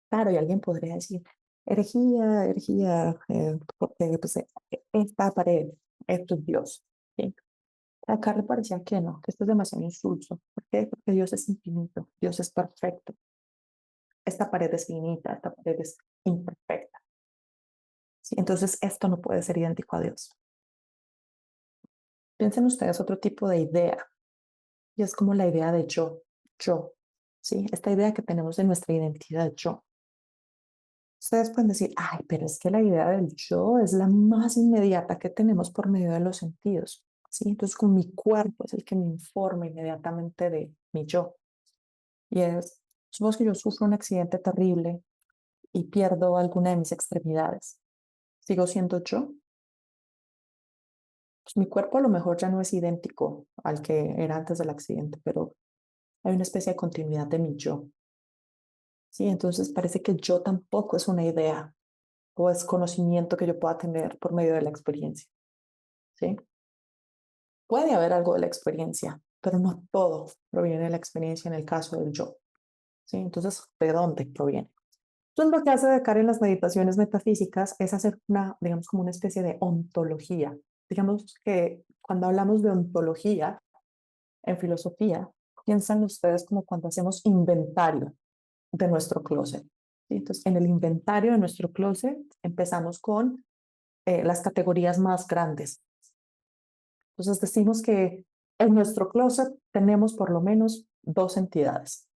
Claro, y alguien podría decir, herejía, herejía, porque pues, esta pared, esto es Dios. ¿Sí? Acá le parecía que no, que esto es demasiado insulso. ¿Por qué? Porque Dios es infinito, Dios es perfecto. Esta pared es finita, esta pared es imperfecta. ¿Sí? Entonces, esto no puede ser idéntico a Dios. Piensen ustedes otro tipo de idea, y es como la idea de yo, ¿sí? Esta idea que tenemos de nuestra identidad yo. Ustedes pueden decir, ay, pero es que la idea del yo es la más inmediata que tenemos por medio de los sentidos, ¿sí? Entonces, con mi cuerpo es el que me informa inmediatamente de mi yo. Y es, supongamos que yo sufro un accidente terrible y pierdo alguna de mis extremidades. ¿Sigo siendo yo? Pues mi cuerpo a lo mejor ya no es idéntico al que era antes del accidente, pero hay una especie de continuidad de mi yo. Sí, entonces parece que yo tampoco es una idea o es conocimiento que yo pueda tener por medio de la experiencia. ¿Sí? Puede haber algo de la experiencia, pero no todo proviene de la experiencia en el caso del yo. ¿Sí? Entonces, ¿de dónde proviene? Entonces, lo que hace Descartes en las meditaciones metafísicas es hacer una, digamos, como una especie de ontología. Digamos que cuando hablamos de ontología en filosofía, piensan ustedes como cuando hacemos inventario de nuestro closet. ¿Sí? Entonces, en el inventario de nuestro closet empezamos con las categorías más grandes. Entonces, decimos que en nuestro closet tenemos por lo menos dos entidades,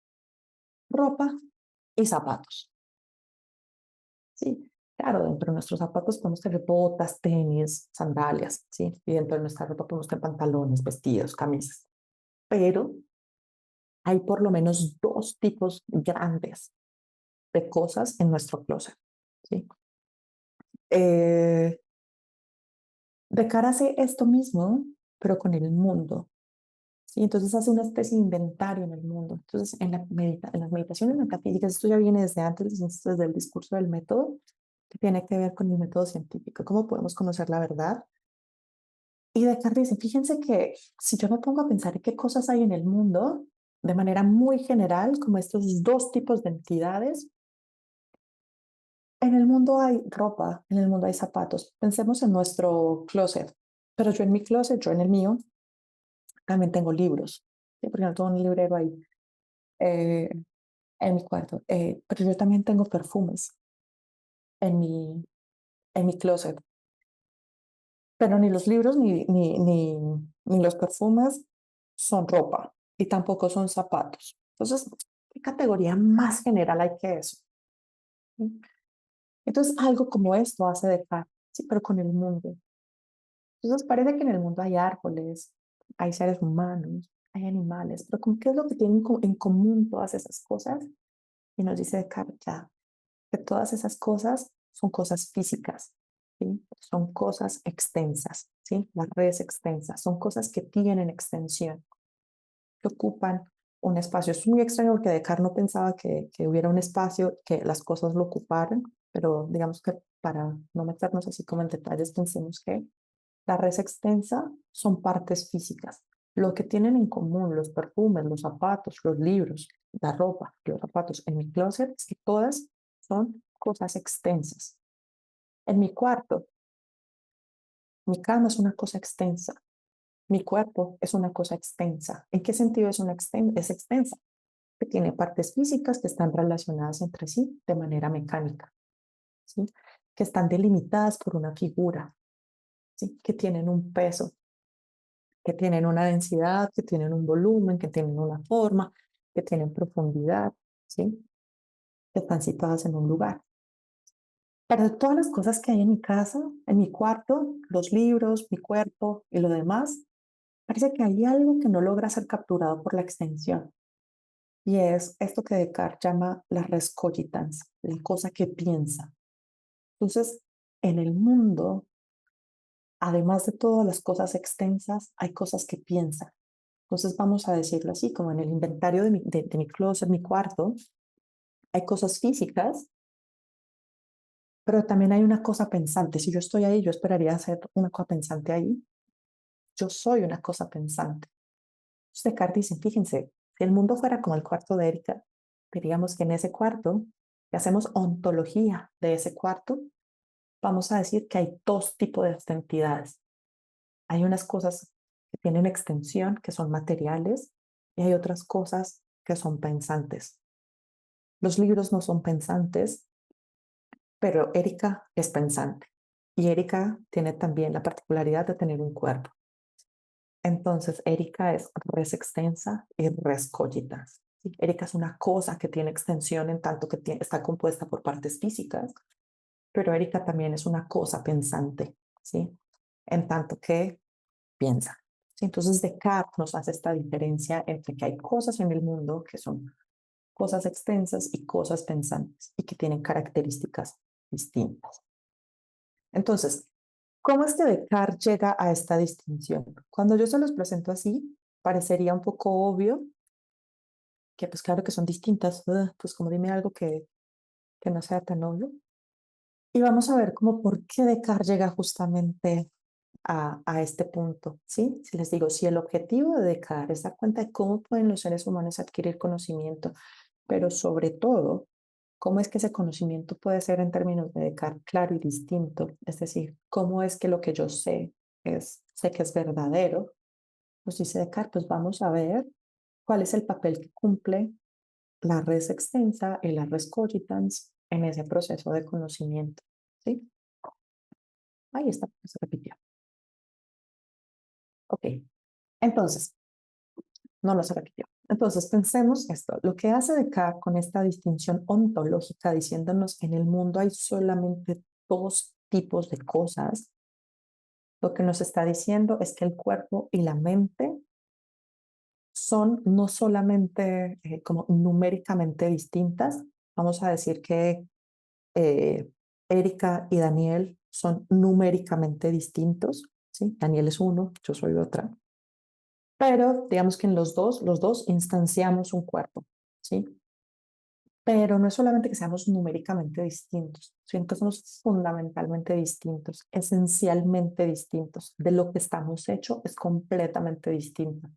ropa y zapatos. Sí, claro, dentro de nuestros zapatos podemos tener botas, tenis, sandalias, ¿sí? Y dentro de nuestra ropa podemos tener pantalones, vestidos, camisas. Pero hay por lo menos dos tipos grandes de cosas en nuestro closet, ¿sí? Descartes hace esto mismo, pero con el mundo, ¿sí? Entonces hace una especie de inventario en el mundo. Entonces, en las meditaciones metafísicas, esto ya viene desde antes, desde el discurso del método, que tiene que ver con el método científico, cómo podemos conocer la verdad. Y Descartes dice, fíjense que si yo me pongo a pensar en qué cosas hay en el mundo, de manera muy general, como estos dos tipos de entidades, en el mundo hay ropa, en el mundo hay zapatos. Pensemos en nuestro closet, pero yo en mi closet, yo en el mío, también tengo libros, ¿sí? Porque no tengo un librero ahí eh, en mi cuarto, pero yo también tengo perfumes en mi closet. Pero ni los libros ni los perfumes son ropa y tampoco son zapatos. Entonces, ¿qué categoría más general hay que eso? ¿Sí? Entonces, algo como esto hace Descartes, sí, pero con el mundo. Entonces, parece que en el mundo hay árboles, hay seres humanos, hay animales, pero ¿qué es lo que tienen en común todas esas cosas? Y nos dice Descartes ya, que todas esas cosas son cosas físicas, ¿sí? Son cosas extensas, ¿sí? Las redes extensas, son cosas que tienen extensión, que ocupan un espacio. Es muy extraño porque Descartes no pensaba que hubiera un espacio que las cosas lo ocuparan, pero digamos que para no meternos así como en detalles, pensemos que la red extensa son partes físicas. Lo que tienen en común los perfumes, los zapatos, los libros, la ropa, los zapatos en mi closet es que todas son cosas extensas. En mi cuarto, mi cama es una cosa extensa. Mi cuerpo es una cosa extensa. ¿En qué sentido es es extensa? Que tiene partes físicas que están relacionadas entre sí de manera mecánica, ¿sí? Que están delimitadas por una figura, ¿sí? Que tienen un peso, que tienen una densidad, que tienen un volumen, que tienen una forma, que tienen profundidad, ¿sí? Que están situadas en un lugar. Pero de todas las cosas que hay en mi casa, en mi cuarto, los libros, mi cuerpo y lo demás, parece que hay algo que no logra ser capturado por la extensión. y es esto que Descartes llama la res cogitans, la cosa que piensa. Entonces, en el mundo, además de todas las cosas extensas, hay cosas que piensan. Entonces, vamos a decirlo así, como en el inventario de mi closet, mi cuarto, hay cosas físicas, pero también hay una cosa pensante. Si yo estoy ahí, yo esperaría ser una cosa pensante ahí. Yo soy una cosa pensante. Entonces, Descartes dice, fíjense, si el mundo fuera como el cuarto de Erika, diríamos que en ese cuarto, si hacemos ontología de ese cuarto, vamos a decir que hay dos tipos de entidades. Hay unas cosas que tienen extensión, que son materiales, y hay otras cosas que son pensantes. Los libros no son pensantes, pero Erika es pensante. Y Erika tiene también la particularidad de tener un cuerpo. Entonces, Erika es res extensa y res cogitans. ¿Sí? Erika es una cosa que tiene extensión en tanto que está compuesta por partes físicas, pero Erika también es una cosa pensante, ¿sí? En tanto que piensa. ¿Sí? Entonces, Descartes nos hace esta diferencia entre que hay cosas en el mundo que son cosas extensas y cosas pensantes y que tienen características distintas. Entonces, ¿cómo es que Descartes llega a esta distinción? Cuando yo se los presento así, parecería un poco obvio que pues claro que son distintas, pues como dime algo que no sea tan obvio. Y vamos a ver cómo por qué Descartes llega justamente a este punto, ¿sí? Si les digo, si el objetivo de Descartes es dar cuenta de cómo pueden los seres humanos adquirir conocimiento, pero sobre todo, cómo es que ese conocimiento puede ser en términos de Descartes claro y distinto, es decir, cómo es que lo que yo sé que es verdadero, pues dice Descartes, pues vamos a ver cuál es el papel que cumple la res extensa y la res cogitans en ese proceso de conocimiento, ¿sí? Ahí está, se repitió. Ok, entonces, no se repitió. Entonces, pensemos esto. Lo que hace Descartes con esta distinción ontológica, diciéndonos que en el mundo hay solamente dos tipos de cosas, lo que nos está diciendo es que el cuerpo y la mente son no solamente como numéricamente distintas, vamos a decir que Erika y Daniel son numéricamente distintos, ¿sí? Daniel es uno, yo soy otra. Pero digamos que en los dos instanciamos un cuerpo, ¿sí? Pero no es solamente que seamos numéricamente distintos, sino que somos fundamentalmente distintos, esencialmente distintos. De lo que estamos hechos es completamente distinto.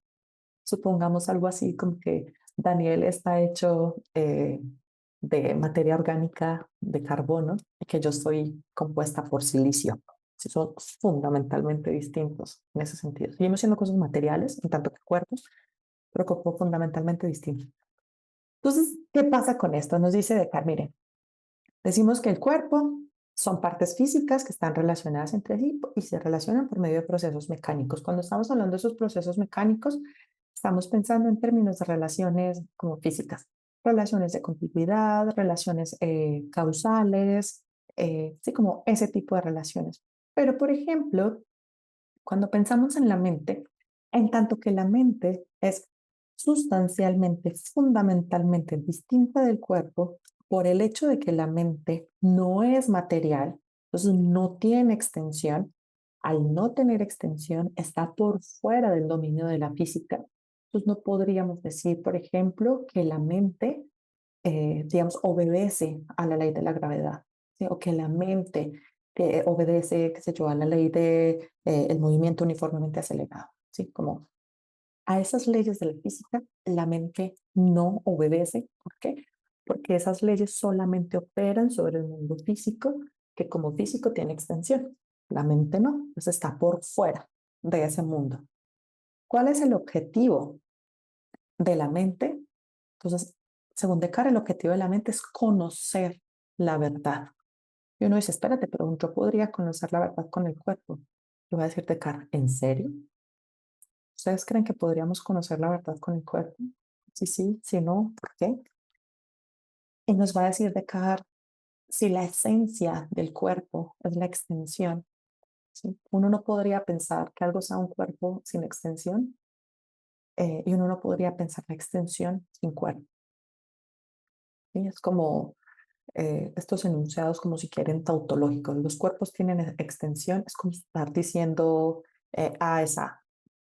Supongamos algo así como que Daniel está hecho de materia orgánica de carbono y que yo estoy compuesta por silicio. Sí, son fundamentalmente distintos en ese sentido. Seguimos siendo cosas materiales, en tanto que cuerpos, pero como fundamentalmente distintos. Entonces, ¿qué pasa con esto? Nos dice Descartes, miren, decimos que el cuerpo son partes físicas que están relacionadas entre sí y se relacionan por medio de procesos mecánicos. Cuando estamos hablando de esos procesos mecánicos, estamos pensando en términos de relaciones como físicas, relaciones de continuidad, relaciones causales, sí, como ese tipo de relaciones. Pero, por ejemplo, cuando pensamos en la mente, en tanto que la mente es sustancialmente, fundamentalmente distinta del cuerpo, por el hecho de que la mente no es material, entonces no tiene extensión, al no tener extensión está por fuera del dominio de la física. Entonces no podríamos decir, por ejemplo, que la mente, digamos, obedece a la ley de la gravedad, ¿sí? O que la mente obedece, qué sé yo, a la ley de el movimiento uniformemente acelerado, ¿sí? Como a esas leyes de la física, la mente no obedece. ¿Por qué? Porque esas leyes solamente operan sobre el mundo físico, que como físico tiene extensión. La mente no, entonces está por fuera de ese mundo. ¿Cuál es el objetivo de la mente? Entonces, según Descartes, el objetivo de la mente es conocer la verdad. Y uno dice, espérate, pero yo podría conocer la verdad con el cuerpo. Le voy a decir Descartes, ¿en serio? ¿Ustedes creen que podríamos conocer la verdad con el cuerpo? Sí, si no, ¿por qué? Y nos va a decir Descartes, si la esencia del cuerpo es la extensión, ¿sí? Uno no podría pensar que algo sea un cuerpo sin extensión y uno no podría pensar la extensión sin cuerpo. ¿sí? Es como estos enunciados, como si quieren, tautológicos. Los cuerpos tienen extensión, es como estar diciendo A es A.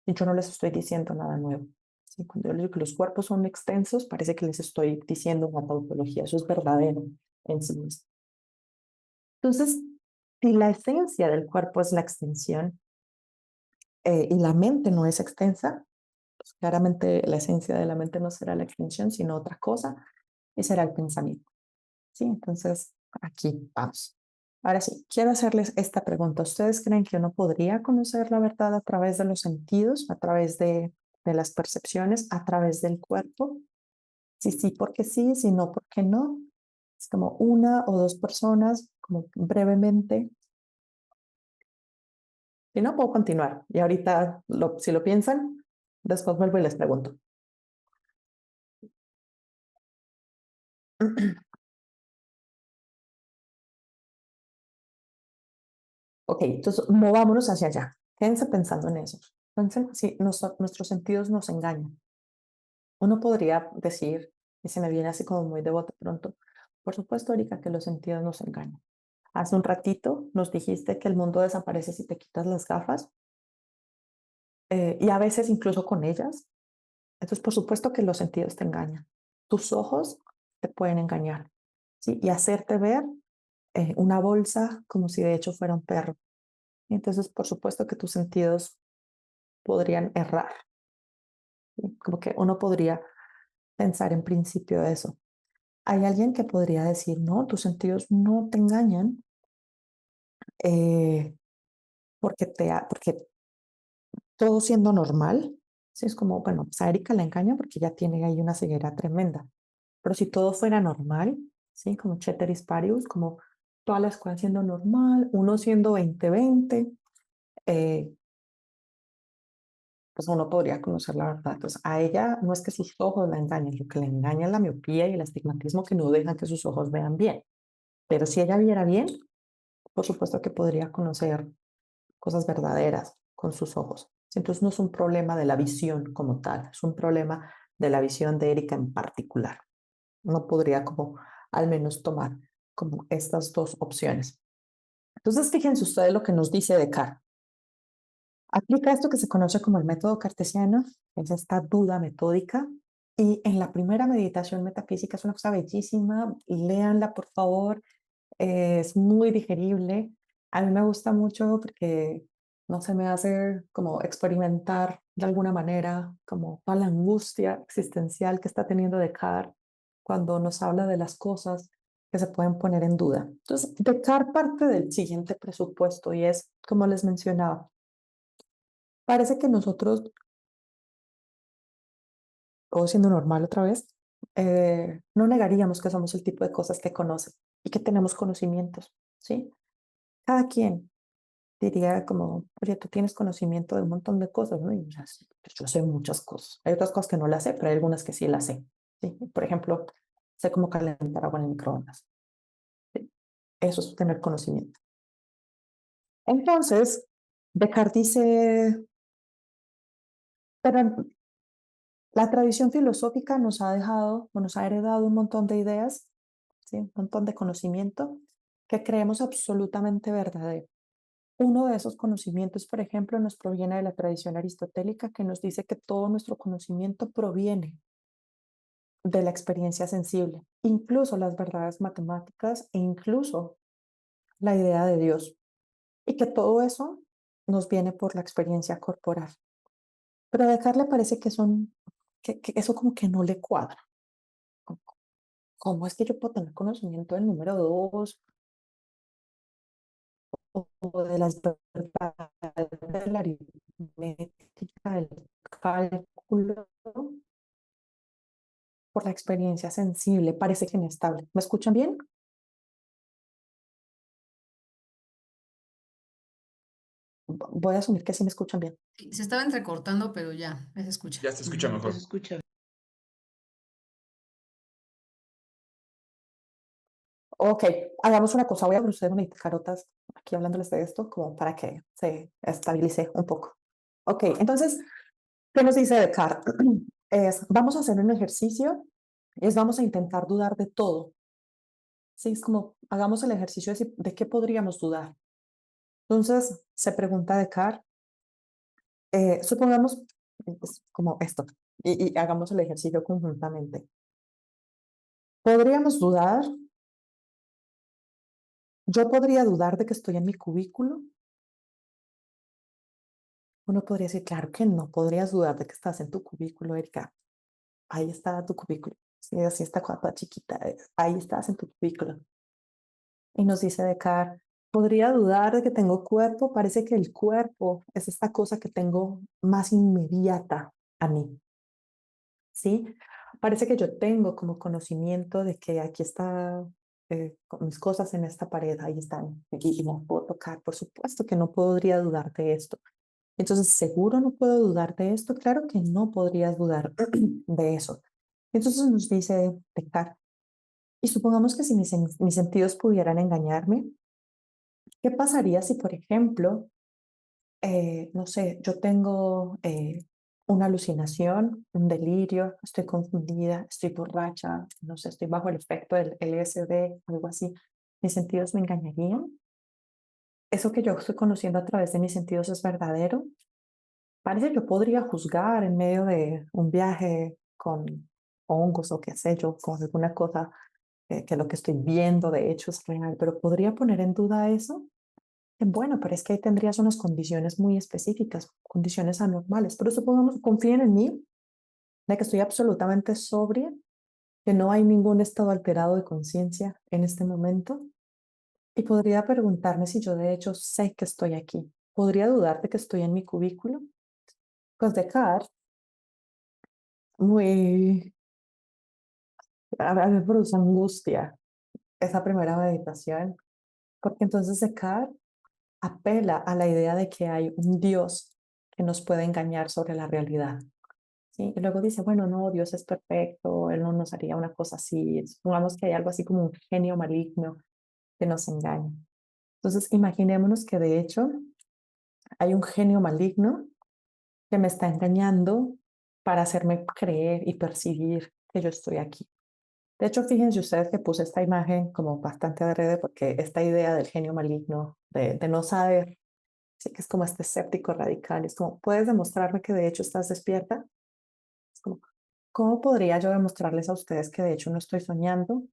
Y yo no les estoy diciendo nada nuevo. ¿Sí? Cuando yo les digo que los cuerpos son extensos, parece que les estoy diciendo una tautología. Eso es verdadero en sí mismo. Entonces, si la esencia del cuerpo es la extensión y la mente no es extensa, pues claramente la esencia de la mente no será la extensión, sino otra cosa, y será el pensamiento. ¿Sí? Entonces, aquí vamos. Ahora sí, quiero hacerles esta pregunta. ¿Ustedes creen que uno podría conocer la verdad a través de los sentidos, a través de las percepciones, a través del cuerpo? Si sí, porque sí, si no, porque no. Es como una o dos personas, como brevemente. Si no, puedo continuar. Y ahorita, si lo piensan, después vuelvo y les pregunto. Ok, entonces movámonos hacia allá. Quédense pensando en eso. Piensen si nuestros sentidos nos engañan. Uno podría decir, y se me viene así como muy de bote pronto, por supuesto, Erika, que los sentidos nos engañan. Hace un ratito nos dijiste que el mundo desaparece si te quitas las gafas, y a veces incluso con ellas. Entonces, por supuesto que los sentidos te engañan. Tus ojos te pueden engañar, ¿sí? Y hacerte ver una bolsa como si de hecho fuera un perro. Y entonces, por supuesto que tus sentidos podrían errar, ¿sí? Como que uno podría pensar en principio eso. Hay alguien que podría decir, no, tus sentidos no te engañan eh, porque todo siendo normal, ¿sí? Es como, bueno, pues a Erika la engaña porque ya tiene ahí una ceguera tremenda. Pero si todo fuera normal, ¿sí? Como Ceteris Paribus, como toda la escuela siendo normal, uno siendo 20-20, pues uno podría conocer la verdad. Entonces, a ella no es que sus ojos la engañen, lo que le engaña es la miopía y el astigmatismo que no dejan que sus ojos vean bien. Pero si ella viera bien, por supuesto que podría conocer cosas verdaderas con sus ojos. Entonces no es un problema de la visión como tal, es un problema de la visión de Erika en particular. No podría como al menos tomar como estas dos opciones. Entonces fíjense ustedes lo que nos dice Descartes. Aplica esto que se conoce como el método cartesiano, es esta duda metódica, y en la primera meditación metafísica es una cosa bellísima, léanla por favor, es muy digerible. A mí me gusta mucho porque no se me hace como experimentar de alguna manera como toda la angustia existencial que está teniendo Descartes cuando nos habla de las cosas que se pueden poner en duda. Entonces, Descartes parte del siguiente presupuesto y es, como les mencionaba, parece que nosotros, o siendo normal otra vez, no negaríamos que somos el tipo de cosas que conocen y que tenemos conocimientos, ¿sí? Cada quien diría como, oye, tú tienes conocimiento de un montón de cosas, ¿no? Y yo, sí, pues yo sé muchas cosas. Hay otras cosas que no las sé, pero hay algunas que sí las sé, ¿sí? Por ejemplo, sé cómo calentar agua en el microondas, ¿sí? Eso es tener conocimiento. Entonces, Descartes dice, pero la tradición filosófica nos ha dejado o nos ha heredado un montón de ideas, ¿sí? Un montón de conocimiento que creemos absolutamente verdadero. Uno de esos conocimientos, por ejemplo, nos proviene de la tradición aristotélica que nos dice que todo nuestro conocimiento proviene de la experiencia sensible, incluso las verdades matemáticas e incluso la idea de Dios, y que todo eso nos viene por la experiencia corporal. Pero a Descartes le parece que eso como que no le cuadra. ¿Cómo es que yo puedo tener conocimiento del número 2 o de las verdades de la aritmética, del cálculo, por la experiencia sensible? Parece que inestable. ¿Me escuchan bien? Voy a asumir que sí me escuchan bien. Sí, se estaba entrecortando, pero ya se escucha. Ya se escucha Ya mejor. se escucha. Ok, hagamos una cosa. Voy a proceder unas carotas aquí hablándoles de esto, como para que se estabilice un poco. Ok, entonces, ¿qué nos dice Descartes? Vamos a hacer un ejercicio es vamos a intentar dudar de todo. Sí, es como hagamos el ejercicio de qué podríamos dudar. Entonces se pregunta Descartes, supongamos como esto, y hagamos el ejercicio conjuntamente. ¿Podríamos dudar? ¿Yo podría dudar de que estoy en mi cubículo? Uno podría decir, claro que no, podrías dudar de que estás en tu cubículo, Erika. Ahí está tu cubículo. Sí, así está cuapa chiquita. Ahí estás en tu cubículo. Y nos dice Descartes, podría dudar de que tengo cuerpo. Parece que el cuerpo es esta cosa que tengo más inmediata a mí. ¿Sí? Parece que yo tengo como conocimiento de que aquí está con mis cosas en esta pared, ahí están, y no puedo tocar. Por supuesto que no podría dudar de esto. Entonces, ¿seguro no puedo dudar de esto? Claro que no podrías dudar de eso. Entonces nos dice Descartes, y supongamos que si mis sentidos pudieran engañarme, ¿qué pasaría si, por ejemplo, no sé, yo tengo una alucinación, un delirio, estoy confundida, estoy borracha, no sé, estoy bajo el efecto del LSD, algo así? ¿Mis sentidos me engañarían? ¿Eso que yo estoy conociendo a través de mis sentidos es verdadero? Parece que yo podría juzgar en medio de un viaje con hongos o qué sé yo, con alguna cosa que lo que estoy viendo de hecho es real, pero podría poner en duda eso. Bueno, pero es que ahí tendrías unas condiciones muy específicas, condiciones anormales. Pero supongamos, confíen en mí, de que estoy absolutamente sobria, que no hay ningún estado alterado de conciencia en este momento. Y podría preguntarme si yo de hecho sé que estoy aquí. Podría dudar de que estoy en mi cubículo. Pues Descartes, muy, a mí me produce angustia esa primera meditación, porque entonces Descartes apela a la idea de que hay un Dios que nos puede engañar sobre la realidad. ¿Sí? Y luego dice, bueno, no, Dios es perfecto, Él no nos haría una cosa así. Supongamos que hay algo así como un genio maligno que nos engaña. Entonces, imaginémonos que de hecho hay un genio maligno que me está engañando para hacerme creer y percibir que yo estoy aquí. De hecho, fíjense ustedes que puse esta imagen como bastante adrede porque esta idea del genio maligno, de no saber, sí que es como este escéptico radical, es como, ¿puedes demostrarme que de hecho estás despierta? Es como, ¿cómo podría yo demostrarles a ustedes que de hecho no estoy soñando?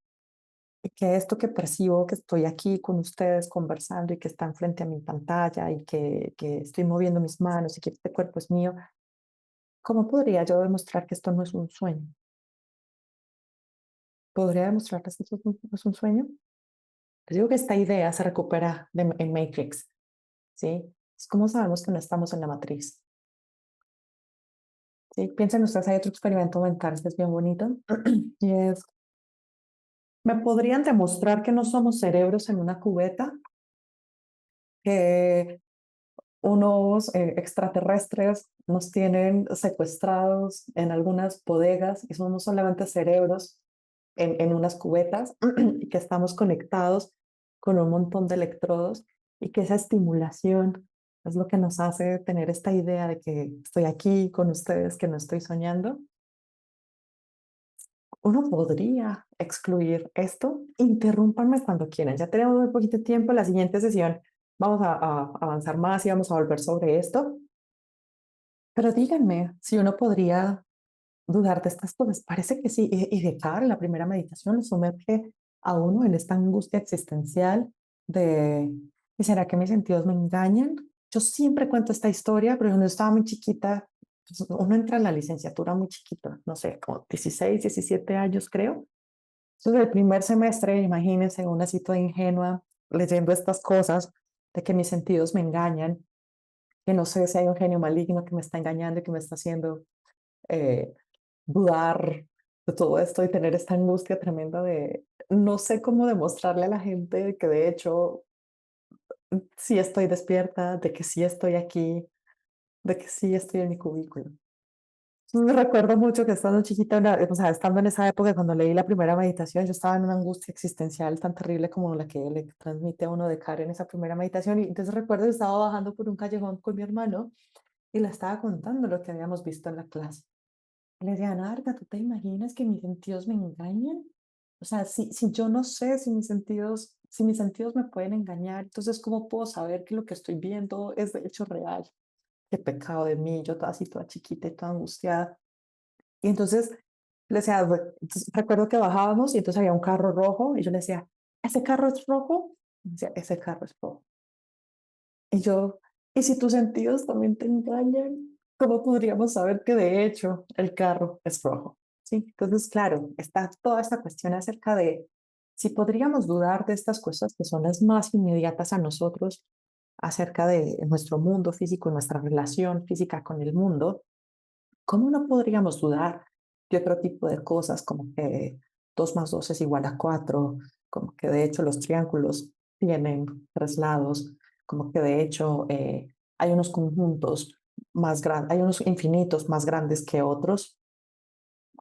Y que esto que percibo, que estoy aquí con ustedes conversando y que están frente a mi pantalla y que estoy moviendo mis manos y que este cuerpo es mío, ¿cómo podría yo demostrar que esto no es un sueño? ¿Podría demostrarles que esto no es un sueño? Les digo que esta idea se recupera en Matrix, ¿sí? Es como sabemos que no estamos en la matriz. ¿Sí? Piensen ustedes, hay otro experimento mental que es bien bonito y es, ¿me podrían demostrar que no somos cerebros en una cubeta? Que unos extraterrestres nos tienen secuestrados en algunas bodegas y somos solamente cerebros en unas cubetas y que estamos conectados con un montón de electrodos y que esa estimulación es lo que nos hace tener esta idea de que estoy aquí con ustedes, que no estoy soñando. Uno podría excluir esto. Interrúmpanme cuando quieran. Ya tenemos muy poquito tiempo. La siguiente sesión vamos a avanzar más y vamos a volver sobre esto. Pero díganme si uno podría dudar de estas cosas. Parece que sí. Y de cara en la primera meditación lo sumerge a uno en esta angustia existencial de, ¿y será que mis sentidos me engañan? Yo siempre cuento esta historia, pero cuando estaba muy chiquita, pues, uno entra en la licenciatura muy chiquito, no sé, como 16, 17 años creo. Entonces, el primer semestre, imagínense, una así toda ingenua, leyendo estas cosas de que mis sentidos me engañan, que no sé si hay un genio maligno que me está engañando y que me está haciendo eh, dudar de todo esto y tener esta angustia tremenda de no sé cómo demostrarle a la gente que de hecho sí estoy despierta, de que sí estoy aquí, de que sí estoy en mi cubículo. Me recuerdo mucho que estando chiquita, o sea, estando en esa época cuando leí la primera meditación, yo estaba en una angustia existencial tan terrible como la que le transmite a uno de Karen en esa primera meditación. Y entonces recuerdo que estaba bajando por un callejón con mi hermano y le estaba contando lo que habíamos visto en la clase. Le decía, Narga, ¿tú te imaginas que mis sentidos me engañan? O sea, si yo no sé si mis sentidos me pueden engañar, entonces, ¿cómo puedo saber que lo que estoy viendo es de hecho real? Qué pecado de mí, yo toda así, toda chiquita y toda angustiada. Y entonces le decía, entonces, recuerdo que bajábamos y entonces había un carro rojo y yo le decía, ¿ese carro es rojo? Y me decía, ese carro es rojo. Y yo, ¿y si tus sentidos también te engañan? ¿Cómo podríamos saber que de hecho el carro es rojo? ¿Sí? Entonces, claro, está toda esta cuestión acerca de si podríamos dudar de estas cosas que son las más inmediatas a nosotros, acerca de nuestro mundo físico, nuestra relación física con el mundo. ¿Cómo no podríamos dudar de otro tipo de cosas como que 2 más 2 es igual a 4, como que de hecho los triángulos tienen 3 lados, como que de hecho hay unos conjuntos más grandes, hay unos infinitos más grandes que otros?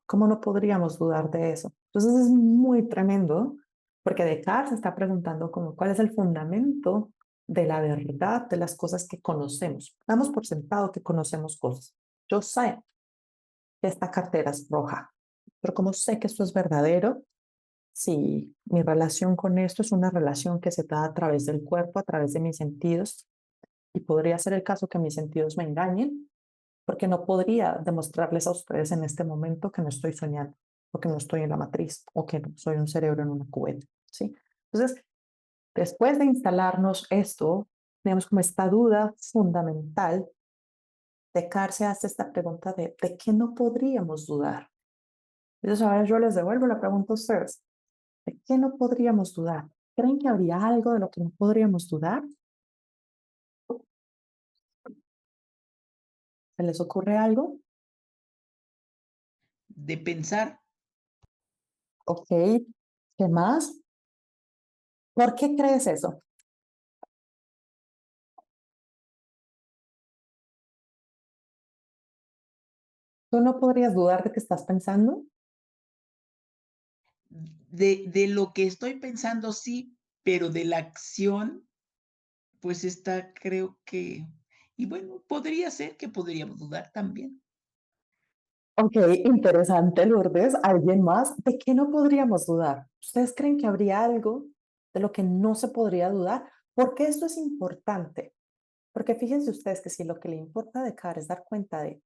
¿Cómo no podríamos dudar de eso? Entonces es muy tremendo porque Descartes está preguntando como cuál es el fundamento de la verdad de las cosas que conocemos. Damos por sentado que conocemos cosas. Yo sé que esta cartera es roja, pero ¿cómo sé que esto es verdadero? Si mi relación con esto es una relación que se da a través del cuerpo, a través de mis sentidos, y podría ser el caso que mis sentidos me engañen, porque no podría demostrarles a ustedes en este momento que no estoy soñando, o que no estoy en la matriz, o que no soy un cerebro en una cubeta, ¿sí? Entonces, después de instalarnos esto, tenemos como esta duda fundamental. Descartes se hace esta pregunta ¿de qué no podríamos dudar? Entonces ahora yo les devuelvo la pregunta a ustedes. ¿De qué no podríamos dudar? ¿Creen que habría algo de lo que no podríamos dudar? ¿Se les ocurre algo? De pensar, Ok. ¿Qué más? ¿Por qué crees eso? ¿Tú no podrías dudar de que estás pensando? de lo que estoy pensando, sí, pero de la acción, pues está, creo que, y bueno, podría ser que podríamos dudar también. Ok, interesante, Lourdes. ¿Alguien más? ¿De qué no podríamos dudar? ¿Ustedes creen que habría algo de lo que no se podría dudar? ¿Por qué esto es importante? Porque fíjense ustedes que si lo que le importa de Descartes es dar cuenta de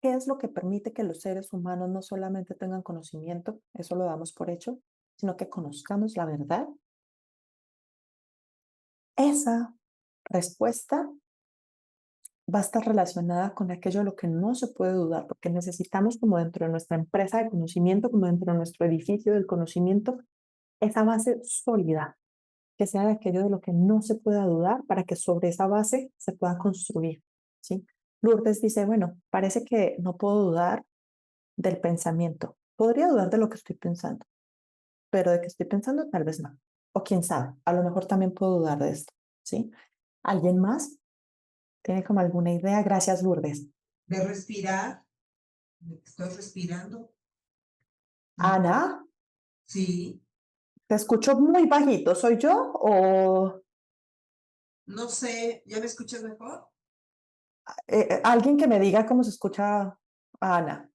qué es lo que permite que los seres humanos no solamente tengan conocimiento, eso lo damos por hecho, sino que conozcamos la verdad. Esa respuesta va a estar relacionada con aquello de lo que no se puede dudar, porque necesitamos como dentro de nuestra empresa de conocimiento, como dentro de nuestro edificio del conocimiento, esa base sólida, que sea de aquello de lo que no se pueda dudar para que sobre esa base se pueda construir, ¿sí? Lourdes dice, bueno, parece que no puedo dudar del pensamiento. Podría dudar de lo que estoy pensando, pero de que estoy pensando tal vez no. O quién sabe, a lo mejor también puedo dudar de esto, ¿sí? ¿Alguien más tiene como alguna idea? Gracias, Lourdes. De respirar, de que estoy respirando. Ana, Sí, te escucho muy bajito. ¿Soy yo o no sé, ¿ya me escuchas mejor? alguien que me diga cómo se escucha a Ana?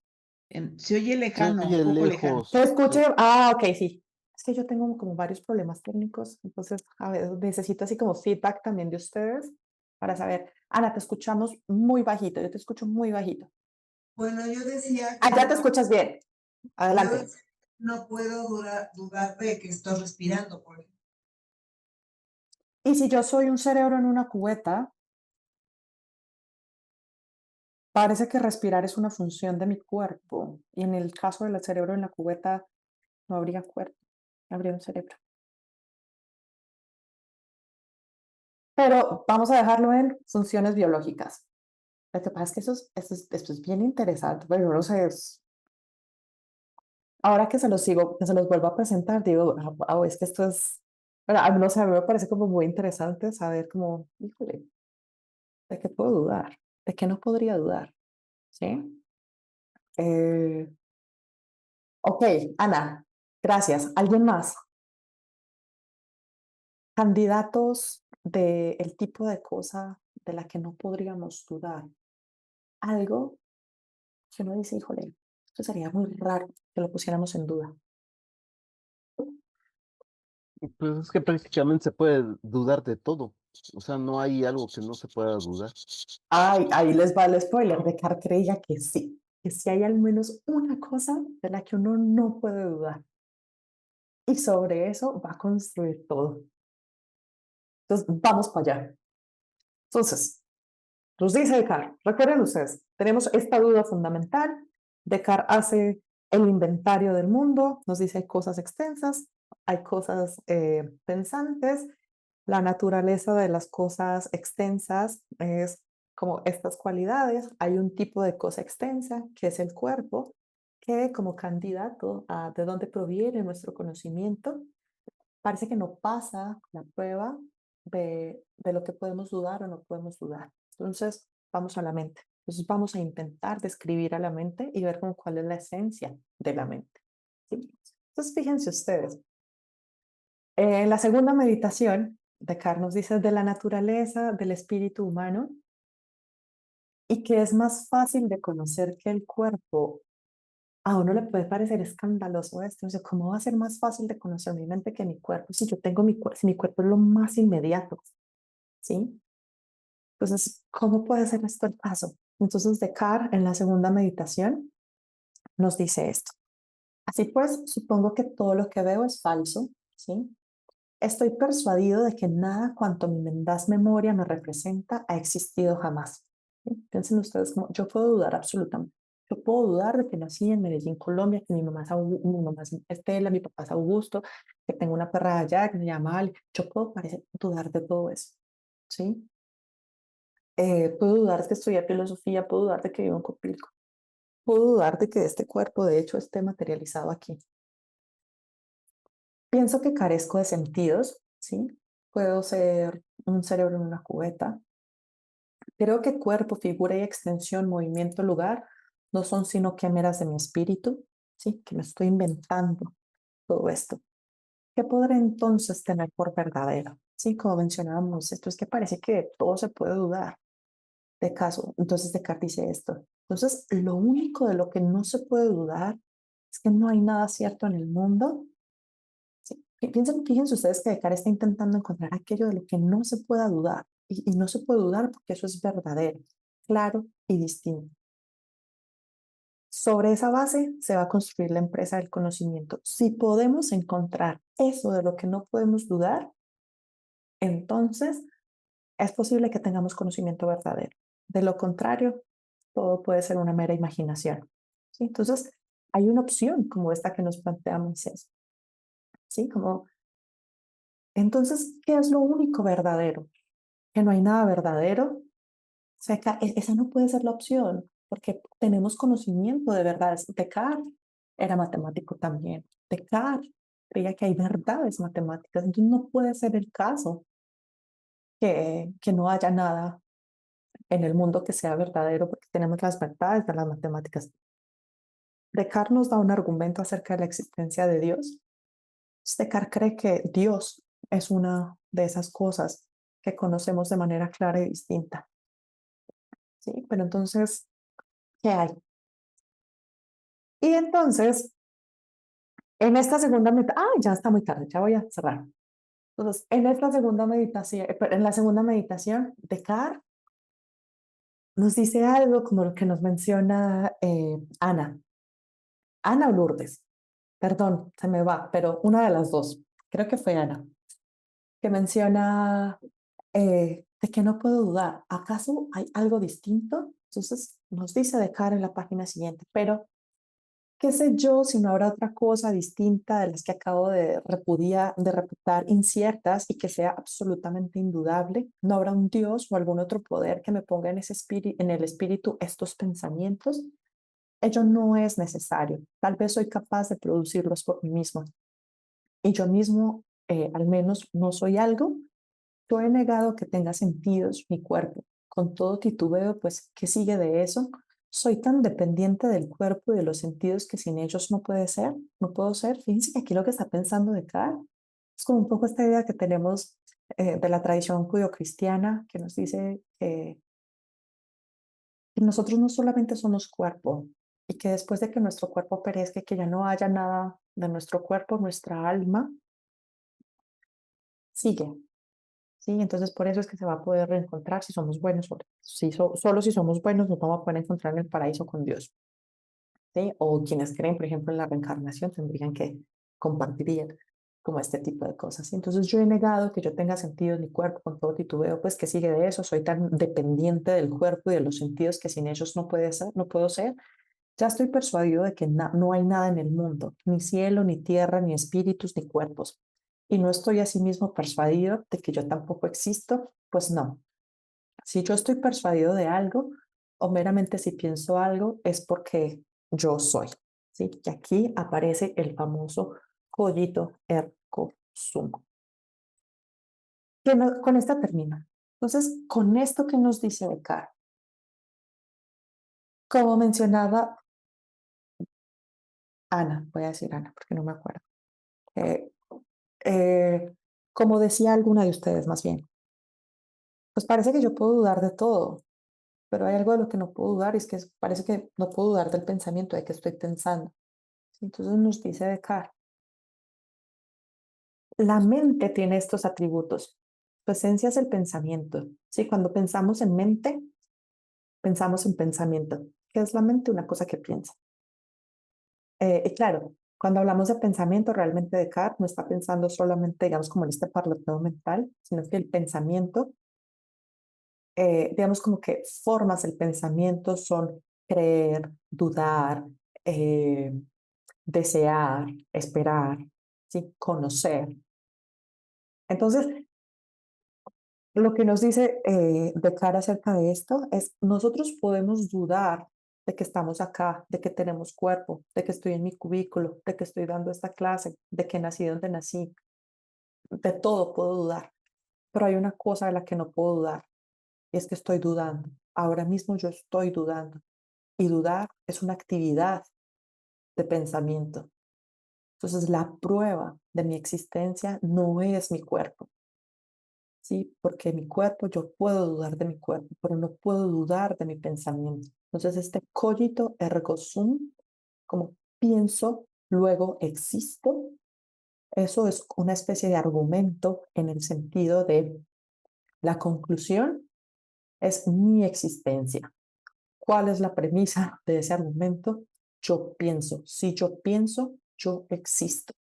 Se oye Se lejano, un oye poco lejano. ¿Te lejos. escuche? Ah, ok, sí. Es que yo tengo como varios problemas técnicos, entonces a ver, necesito así como feedback también de ustedes para saber. Ana, te escuchamos muy bajito, yo te escucho muy bajito. Bueno, yo decía Ah, que ya te escuchas bien. yo Adelante. no puedo dudar de que estoy respirando, por ejemplo. Y si yo soy un cerebro en una cubeta, parece que respirar es una función de mi cuerpo. Y en el caso del cerebro en la cubeta, no habría cuerpo, habría un cerebro. Pero vamos a dejarlo en funciones biológicas. Lo que pasa es que esto es bien interesante, pero no sé, ahora que se los sigo, que se los vuelvo a presentar, digo, wow, es que esto es, bueno, no sé, a mí me parece como muy interesante saber como, híjole, ¿de qué puedo dudar? ¿De qué no podría dudar? ¿Sí? Eh, ok, Ana, gracias. ¿Alguien más? Candidatos del tipo de cosa de la que no podríamos dudar. Algo que uno dice, híjole, Eso sería muy raro que lo pusiéramos en duda. Pues es que prácticamente se puede dudar de todo. O sea, no hay algo que no se pueda dudar. Ay, ahí les va el spoiler. Descartes creía que sí hay al menos una cosa de la que uno no puede dudar. Y sobre eso va a construir todo. Entonces, vamos para allá. Entonces, nos dice Descartes, recuerden ustedes, tenemos esta duda fundamental. Descartes hace el inventario del mundo, nos dice hay cosas extensas, hay cosas pensantes. La naturaleza de las cosas extensas es como estas cualidades. Hay un tipo de cosa extensa, que es el cuerpo, que como candidato a de dónde proviene nuestro conocimiento, parece que no pasa la prueba de lo que podemos dudar o no podemos dudar. Entonces, vamos a la mente. Entonces, vamos a intentar describir a la mente y ver con cuál es la esencia de la mente. ¿Sí? Entonces, fíjense ustedes. En la segunda meditación, Descartes nos dice de la naturaleza del espíritu humano y que es más fácil de conocer que el cuerpo. A uno le puede parecer escandaloso esto, o sea, ¿cómo va a ser más fácil de conocer mi mente que mi cuerpo si yo tengo si mi cuerpo es lo más inmediato, ¿sí? Entonces, ¿cómo puede ser esto el caso? Entonces, Descartes en la segunda meditación nos dice esto. Así pues, supongo que todo lo que veo es falso, ¿sí? Estoy persuadido de que nada cuanto mi mendaz memoria me representa ha existido jamás. ¿Sí? Piensen ustedes como, yo puedo dudar absolutamente. Yo puedo dudar de que nací en Medellín, Colombia, que mi mamá es Estela, mi papá es Augusto, que tengo una perra allá que se llama Ali. Yo puedo dudar de todo eso, ¿sí? Puedo dudar de que estudié filosofía, puedo dudar de que vivo en Copilco, puedo dudar de que este cuerpo de hecho esté materializado aquí. Pienso que carezco de sentidos, ¿sí? Puedo ser un cerebro en una cubeta. Creo que cuerpo, figura y extensión, movimiento, lugar, no son sino quimeras de mi espíritu, ¿sí? Que me estoy inventando todo esto. ¿Qué podré entonces tener por verdadero? Sí, como mencionábamos, esto es que parece que todo se puede dudar de caso. Entonces Descartes dice esto. Entonces, lo único de lo que no se puede dudar es que no hay nada cierto en el mundo. Sí. Fíjense ustedes que Descartes está intentando encontrar aquello de lo que no se pueda dudar. Y no se puede dudar porque eso es verdadero, claro y distinto. Sobre esa base se va a construir la empresa del conocimiento. Si podemos encontrar eso de lo que no podemos dudar, entonces es posible que tengamos conocimiento verdadero. De lo contrario, todo puede ser una mera imaginación. ¿Sí? Entonces, hay una opción como esta que nos plantea Moisés. ¿Sí? Como, entonces, ¿qué es lo único verdadero? Que no hay nada verdadero. O sea, esa no puede ser la opción, porque tenemos conocimiento de verdades. Descartes era matemático también. Descartes creía que hay verdades matemáticas. Entonces, no puede ser el caso que no haya nada en el mundo que sea verdadero, porque tenemos las verdades de las matemáticas. Descartes nos da un argumento acerca de la existencia de Dios. Descartes cree que Dios es una de esas cosas que conocemos de manera clara y distinta. ¿Sí? Pero entonces, ¿qué hay? Y entonces, en esta segunda ya está muy tarde, ya voy a cerrar. Entonces, en esta segunda meditación, en la segunda meditación, Descartes nos dice algo como lo que nos menciona Ana o Lourdes. Perdón, se me va, pero una de las dos, creo que fue Ana, que menciona de que no puedo dudar. ¿Acaso hay algo distinto? Entonces nos dice Descartes en la página siguiente, pero qué sé yo si no habrá otra cosa distinta de las que acabo de reputar inciertas y que sea absolutamente indudable. No habrá un Dios o algún otro poder que me ponga en el espíritu estos pensamientos. Ello no es necesario. Tal vez soy capaz de producirlos por mí mismo. Y yo mismo, al menos, no soy algo. Yo he negado que tenga sentidos mi cuerpo. Con todo titubeo, pues, ¿qué sigue de eso? Soy tan dependiente del cuerpo y de los sentidos que sin ellos no puede ser, no puedo ser. Fíjense que aquí lo que está pensando Descartes es como un poco esta idea que tenemos de la tradición judio-cristiana que nos dice que nosotros no solamente somos cuerpo, y que después de que nuestro cuerpo perezca, que ya no haya nada de nuestro cuerpo, nuestra alma sigue, ¿sí? Entonces por eso es que se va a poder reencontrar si somos buenos, solo si somos buenos nos vamos a poder encontrar en el paraíso con Dios, ¿sí? O quienes creen, por ejemplo, en la reencarnación tendrían que compartirían como este tipo de cosas. ¿Sí? Entonces yo he negado que yo tenga sentido en mi cuerpo con todo titubeo, pues que sigue de eso, soy tan dependiente del cuerpo y de los sentidos que sin ellos no puede ser, no puedo ser. Ya estoy persuadido de que no hay nada en el mundo, ni cielo, ni tierra, ni espíritus, ni cuerpos. Y no estoy asimismo persuadido de que yo tampoco existo, pues no. Si yo estoy persuadido de algo, o meramente si pienso algo, es porque yo soy. ¿Sí? Y aquí aparece el famoso cogito ergo sum. Con esta termina. Entonces, con esto que nos dice Descartes, como mencionaba Ana, voy a decir Ana porque no me acuerdo. Eh, como decía alguna de ustedes más bien, pues parece que yo puedo dudar de todo, pero hay algo de lo que no puedo dudar y es que parece que no puedo dudar del pensamiento, de que estoy pensando. Entonces nos dice Descartes, la mente tiene estos atributos. Su esencia es el pensamiento. ¿Sí? Cuando pensamos en mente, pensamos en pensamiento. ¿Qué es la mente? Una cosa que piensa. Y claro, cuando hablamos de pensamiento, realmente Descartes no está pensando solamente, digamos, como en este parloteo mental, sino que el pensamiento, digamos, como que formas del pensamiento son creer, dudar, desear, esperar, ¿sí? Conocer. Entonces, lo que nos dice Descartes acerca de esto es, nosotros podemos dudar de que estamos acá, de que tenemos cuerpo, de que estoy en mi cubículo, de que estoy dando esta clase, de que nací donde nací, de todo puedo dudar, pero hay una cosa de la que no puedo dudar, y es que estoy dudando. Ahora mismo yo estoy dudando, y dudar es una actividad de pensamiento. Entonces, la prueba de mi existencia no es mi cuerpo, ¿sí? Porque mi cuerpo, yo puedo dudar de mi cuerpo, pero no puedo dudar de mi pensamiento. Entonces, este cogito ergo sum, como pienso, luego existo, eso es una especie de argumento en el sentido de la conclusión es mi existencia. ¿Cuál es la premisa de ese argumento? Yo pienso. Si yo pienso, yo existo.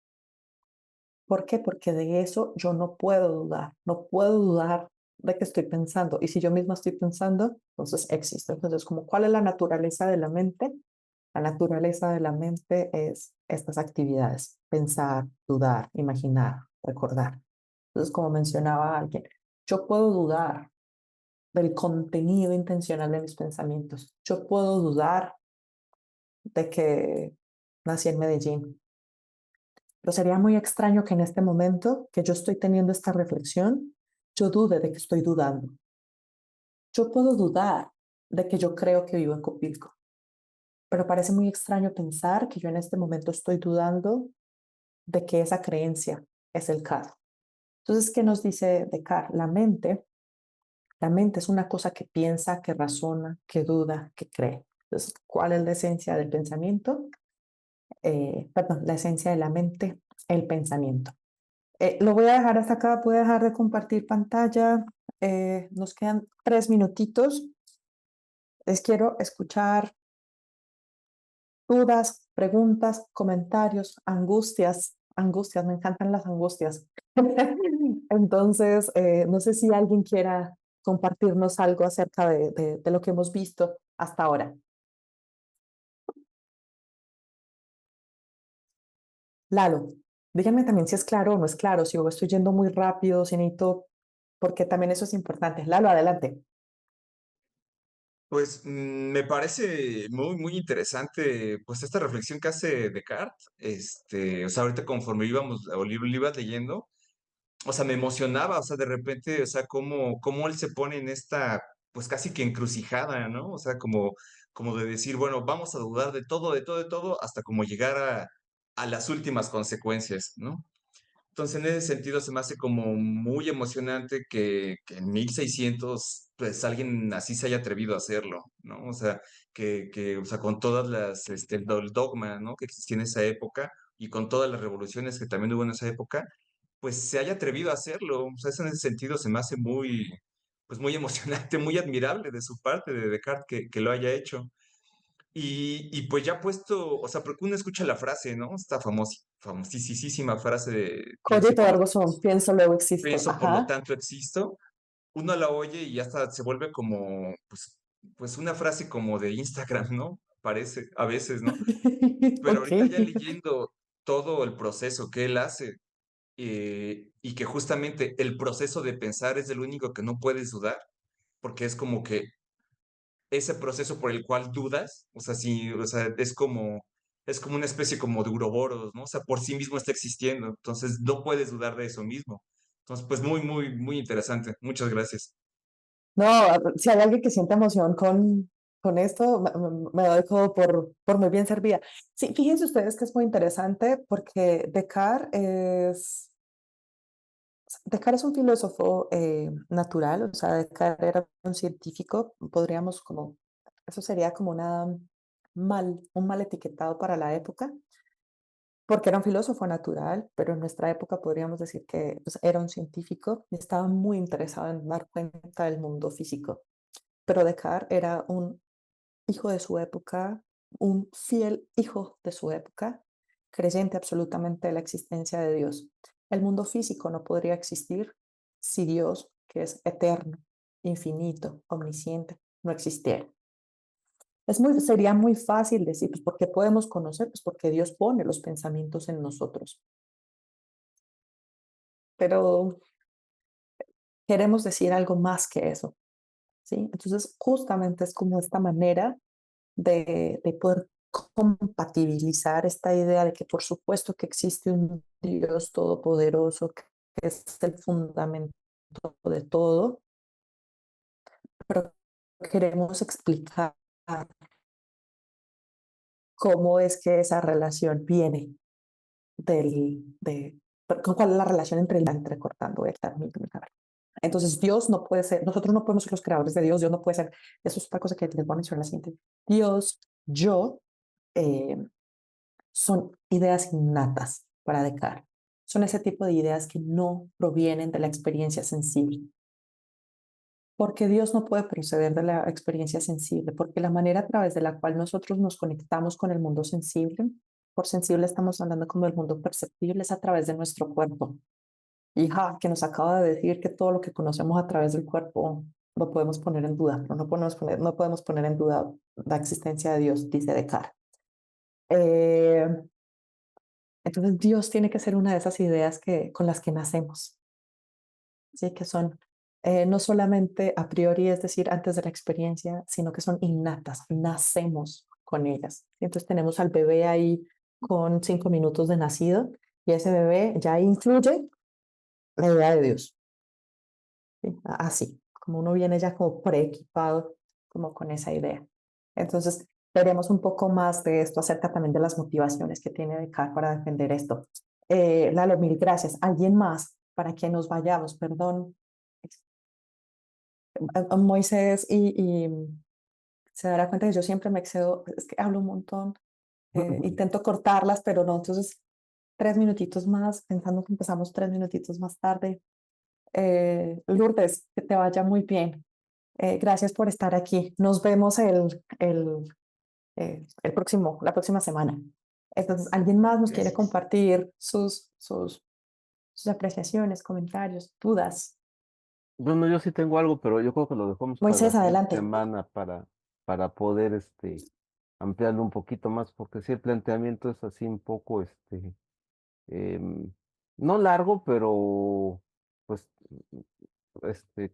¿Por qué? Porque de eso yo no puedo dudar. No puedo dudar de que estoy pensando. Y si yo misma estoy pensando, entonces existo. Entonces, como, ¿cuál es la naturaleza de la mente? La naturaleza de la mente es estas actividades: pensar, dudar, imaginar, recordar. Entonces, como mencionaba alguien, yo puedo dudar del contenido intencional de mis pensamientos. Yo puedo dudar de que nací en Medellín. Pero sería muy extraño que en este momento que yo estoy teniendo esta reflexión, yo dude de que estoy dudando. Yo puedo dudar de que yo creo que vivo en Copilco, pero parece muy extraño pensar que yo en este momento estoy dudando de que esa creencia es el caso. Entonces, ¿qué nos dice Descartes? La mente es una cosa que piensa, que razona, que duda, que cree. Entonces, ¿cuál es la esencia del pensamiento? Perdón, la esencia de la mente, el pensamiento. Lo voy a dejar hasta acá, voy a dejar de compartir pantalla. Nos quedan 3 minutitos. Les quiero escuchar dudas, preguntas, comentarios, angustias. Angustias, me encantan las angustias. Entonces, no sé si alguien quiera compartirnos algo acerca de lo que hemos visto hasta ahora. Lalo, díganme también si es claro o no es claro, si estoy yendo muy rápido, si necesito, porque también eso es importante. Lalo, adelante. Pues me parece muy, muy interesante, pues esta reflexión que hace Descartes, o sea, ahorita conforme íbamos, o lo ibas leyendo, o sea, me emocionaba, o sea, de repente, o sea, cómo él se pone en esta, pues casi que encrucijada, ¿no? O sea, como de decir, bueno, vamos a dudar de todo, de todo, de todo, hasta como llegar a las últimas consecuencias, ¿no? Entonces, en ese sentido, se me hace como muy emocionante que en 1600, pues alguien así se haya atrevido a hacerlo, ¿no? O sea, o sea, con todas las, el dogma, ¿no? Que existía en esa época y con todas las revoluciones que también hubo en esa época, pues se haya atrevido a hacerlo. O sea, eso en ese sentido se me hace muy, pues muy emocionante, muy admirable de su parte, de Descartes, que lo haya hecho. Y pues ya puesto, o sea, porque uno escucha la frase, ¿no? Esta famosísima frase de Cogito ergo sum, pienso, luego existo. pienso, por lo Ajá. tanto existo, uno la oye y hasta se vuelve como, pues una frase como de Instagram, ¿no? Parece, a veces, ¿no? Pero Ok. ahorita ya leyendo todo el proceso que él hace, y que justamente el proceso de pensar es el único que no puedes dudar, porque es como que ese proceso por el cual dudas, o sea, sí, o sea, es como una especie como de uroboros, ¿no? O sea, por sí mismo está existiendo, entonces no puedes dudar de eso mismo. Entonces, pues muy interesante. Muchas gracias. No, si hay alguien que siente emoción con esto, me doy como por muy bien servida. Sí, fíjense ustedes que es muy interesante porque Descartes es un filósofo natural, o sea, Descartes era un científico, podríamos como, eso sería como un mal etiquetado para la época, porque era un filósofo natural, pero en nuestra época podríamos decir que pues, era un científico y estaba muy interesado en dar cuenta del mundo físico. Pero Descartes era un hijo de su época, un fiel hijo de su época, creyente absolutamente de la existencia de Dios. El mundo físico no podría existir si Dios, que es eterno, infinito, omnisciente, no existiera. Sería muy fácil decir, pues, ¿por qué podemos conocer? Pues porque Dios pone los pensamientos en nosotros. Pero queremos decir algo más que eso, ¿sí? Entonces, justamente es como esta manera de poder compatibilizar esta idea de que por supuesto que existe un Dios todopoderoso que es el fundamento de todo, pero queremos explicar cómo es que esa relación viene cuál es la relación entre el entrecortando esta misma. Entonces Dios no puede ser, nosotros no podemos ser los creadores de Dios no puede ser, eso es otra cosa que les voy a mencionar la siguiente. Dios, yo, eh, son ideas innatas para Descartes. Son ese tipo de ideas que no provienen de la experiencia sensible. Porque Dios no puede proceder de la experiencia sensible, porque la manera a través de la cual nosotros nos conectamos con el mundo sensible, por sensible estamos hablando como el mundo perceptible, es a través de nuestro cuerpo. Hija, que nos acaba de decir que todo lo que conocemos a través del cuerpo lo podemos poner en duda, pero no podemos poner en duda la existencia de Dios, dice Descartes. Entonces Dios tiene que ser una de esas ideas con las que nacemos, ¿sí? Que son no solamente a priori, es decir, antes de la experiencia, sino que son innatas, nacemos con ellas. Entonces tenemos al bebé ahí con 5 minutos de nacido y ese bebé ya incluye la idea de Dios, ¿sí? Así, como uno viene ya como preequipado como con esa idea. Entonces, veremos un poco más de esto acerca también de las motivaciones que tiene Descartes para defender esto. Lalo, mil gracias. ¿Alguien más para que nos vayamos? Perdón, Moisés, y se dará cuenta que yo siempre me excedo, es que hablo un montón, intento cortarlas, pero no, entonces 3 minutitos más, pensando que empezamos 3 minutitos más tarde. Lourdes, que te vaya muy bien. Gracias por estar aquí. Nos vemos la próxima semana. Entonces, ¿alguien más nos quiere Gracias. compartir sus apreciaciones, comentarios, dudas? Bueno, yo sí tengo algo, pero yo creo que lo dejamos para la Moisés, siguiente adelante. semana para poder ampliarlo un poquito más, porque sí el planteamiento es así un poco em, no largo, pero pues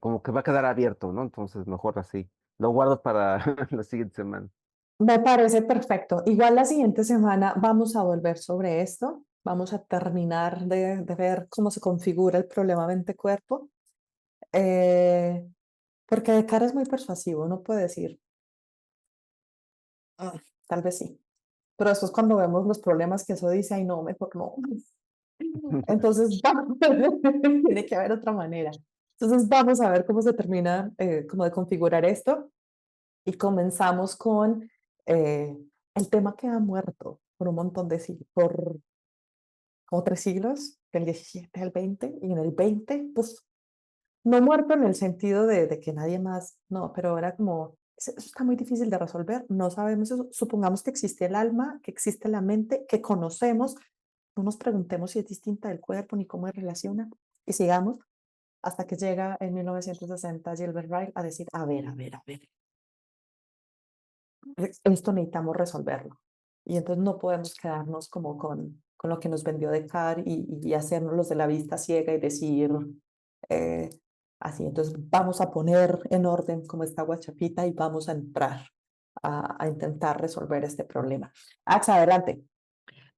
como que va a quedar abierto, ¿no? Entonces mejor así. Lo guardo para la siguiente semana. Me parece perfecto. Igual la siguiente semana vamos a volver sobre esto. Vamos a terminar de ver cómo se configura el problema mente-cuerpo. Porque de cara es muy persuasivo. Uno puede decir, "Ah, tal vez sí". Pero después cuando vemos los problemas que eso dice, ay no, mejor no. Entonces, tiene que haber otra manera. Entonces, vamos a ver cómo se termina, cómo de configurar esto. Y comenzamos con el tema que ha muerto por un montón de siglos, por como 3 siglos, del 17 al 20, y en el 20, pues no muerto en el sentido de que nadie más, no, pero era como, eso está muy difícil de resolver, no sabemos eso, supongamos que existe el alma, que existe la mente, que conocemos, no nos preguntemos si es distinta del cuerpo ni cómo se relaciona, y sigamos hasta que llega en 1960 Gilbert Ryle a decir, a ver, esto necesitamos resolverlo. Y entonces no podemos quedarnos como con lo que nos vendió Descartes y hacernos los de la vista ciega y decir eh, así. Entonces vamos a poner en orden como esta guachapita y vamos a entrar a intentar resolver este problema. Axa, adelante.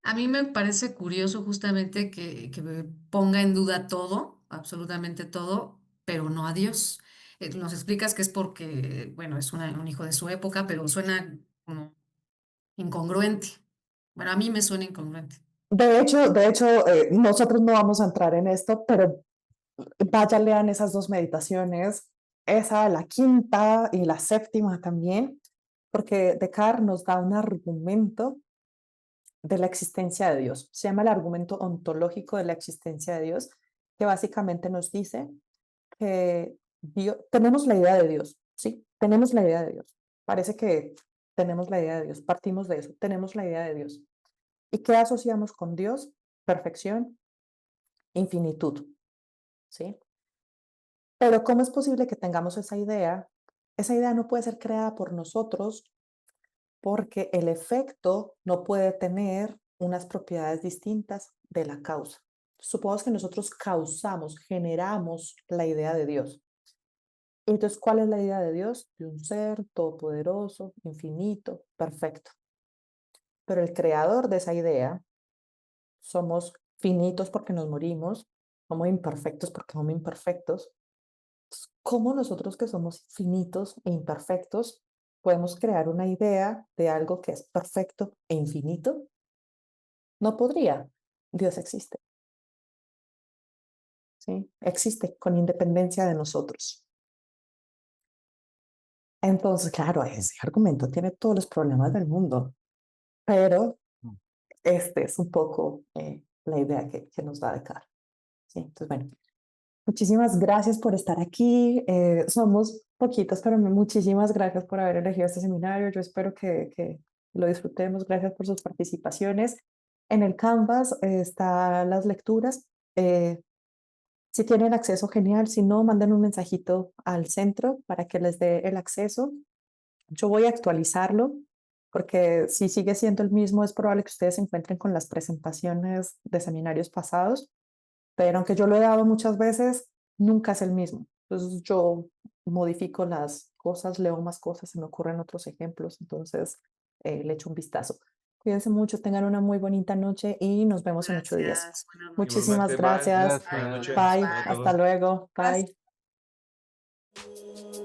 A mí me parece curioso justamente que me ponga en duda todo, absolutamente todo, pero no a Dios. Nos explicas que es porque, bueno, es un hijo de su época, pero suena como incongruente. Bueno, a mí me suena incongruente. De hecho, nosotros no vamos a entrar en esto, pero vaya, lean esas 2 meditaciones, esa, la quinta y la séptima también, porque Descartes nos da un argumento de la existencia de Dios. Se llama el argumento ontológico de la existencia de Dios, que básicamente nos dice que tenemos la idea de Dios, ¿sí? Tenemos la idea de Dios. Parece que tenemos la idea de Dios, partimos de eso, tenemos la idea de Dios. ¿Y qué asociamos con Dios? Perfección, infinitud, ¿sí? Pero ¿cómo es posible que tengamos esa idea? Esa idea no puede ser creada por nosotros porque el efecto no puede tener unas propiedades distintas de la causa. Supongamos que nosotros causamos, generamos la idea de Dios. Entonces, ¿cuál es la idea de Dios? De un ser todopoderoso, infinito, perfecto. Pero el creador de esa idea somos finitos porque nos morimos, somos imperfectos porque somos imperfectos. ¿Cómo nosotros que somos finitos e imperfectos podemos crear una idea de algo que es perfecto e infinito? No podría. Dios existe. ¿Sí? Existe con independencia de nosotros. Entonces, claro, ese argumento tiene todos los problemas del mundo, pero este es un poco la idea que nos da Descartes. ¿Sí? Entonces, bueno, muchísimas gracias por estar aquí. Somos poquitos, pero muchísimas gracias por haber elegido este seminario. Yo espero que lo disfrutemos. Gracias por sus participaciones. En el Canvas están las lecturas. Si tienen acceso, genial. Si no, manden un mensajito al centro para que les dé el acceso. Yo voy a actualizarlo porque si sigue siendo el mismo, es probable que ustedes se encuentren con las presentaciones de seminarios pasados, pero aunque yo lo he dado muchas veces, nunca es el mismo. Entonces yo modifico las cosas, leo más cosas, se me ocurren otros ejemplos, entonces le echo un vistazo. Cuídense mucho, tengan una muy bonita noche y nos vemos en 8 días. Gracias. Buenas noches. Muchísimas Igualmente, bye. gracias. Gracias. Buenas noches. Bye. Bye a Hasta todos. luego. Gracias. Bye.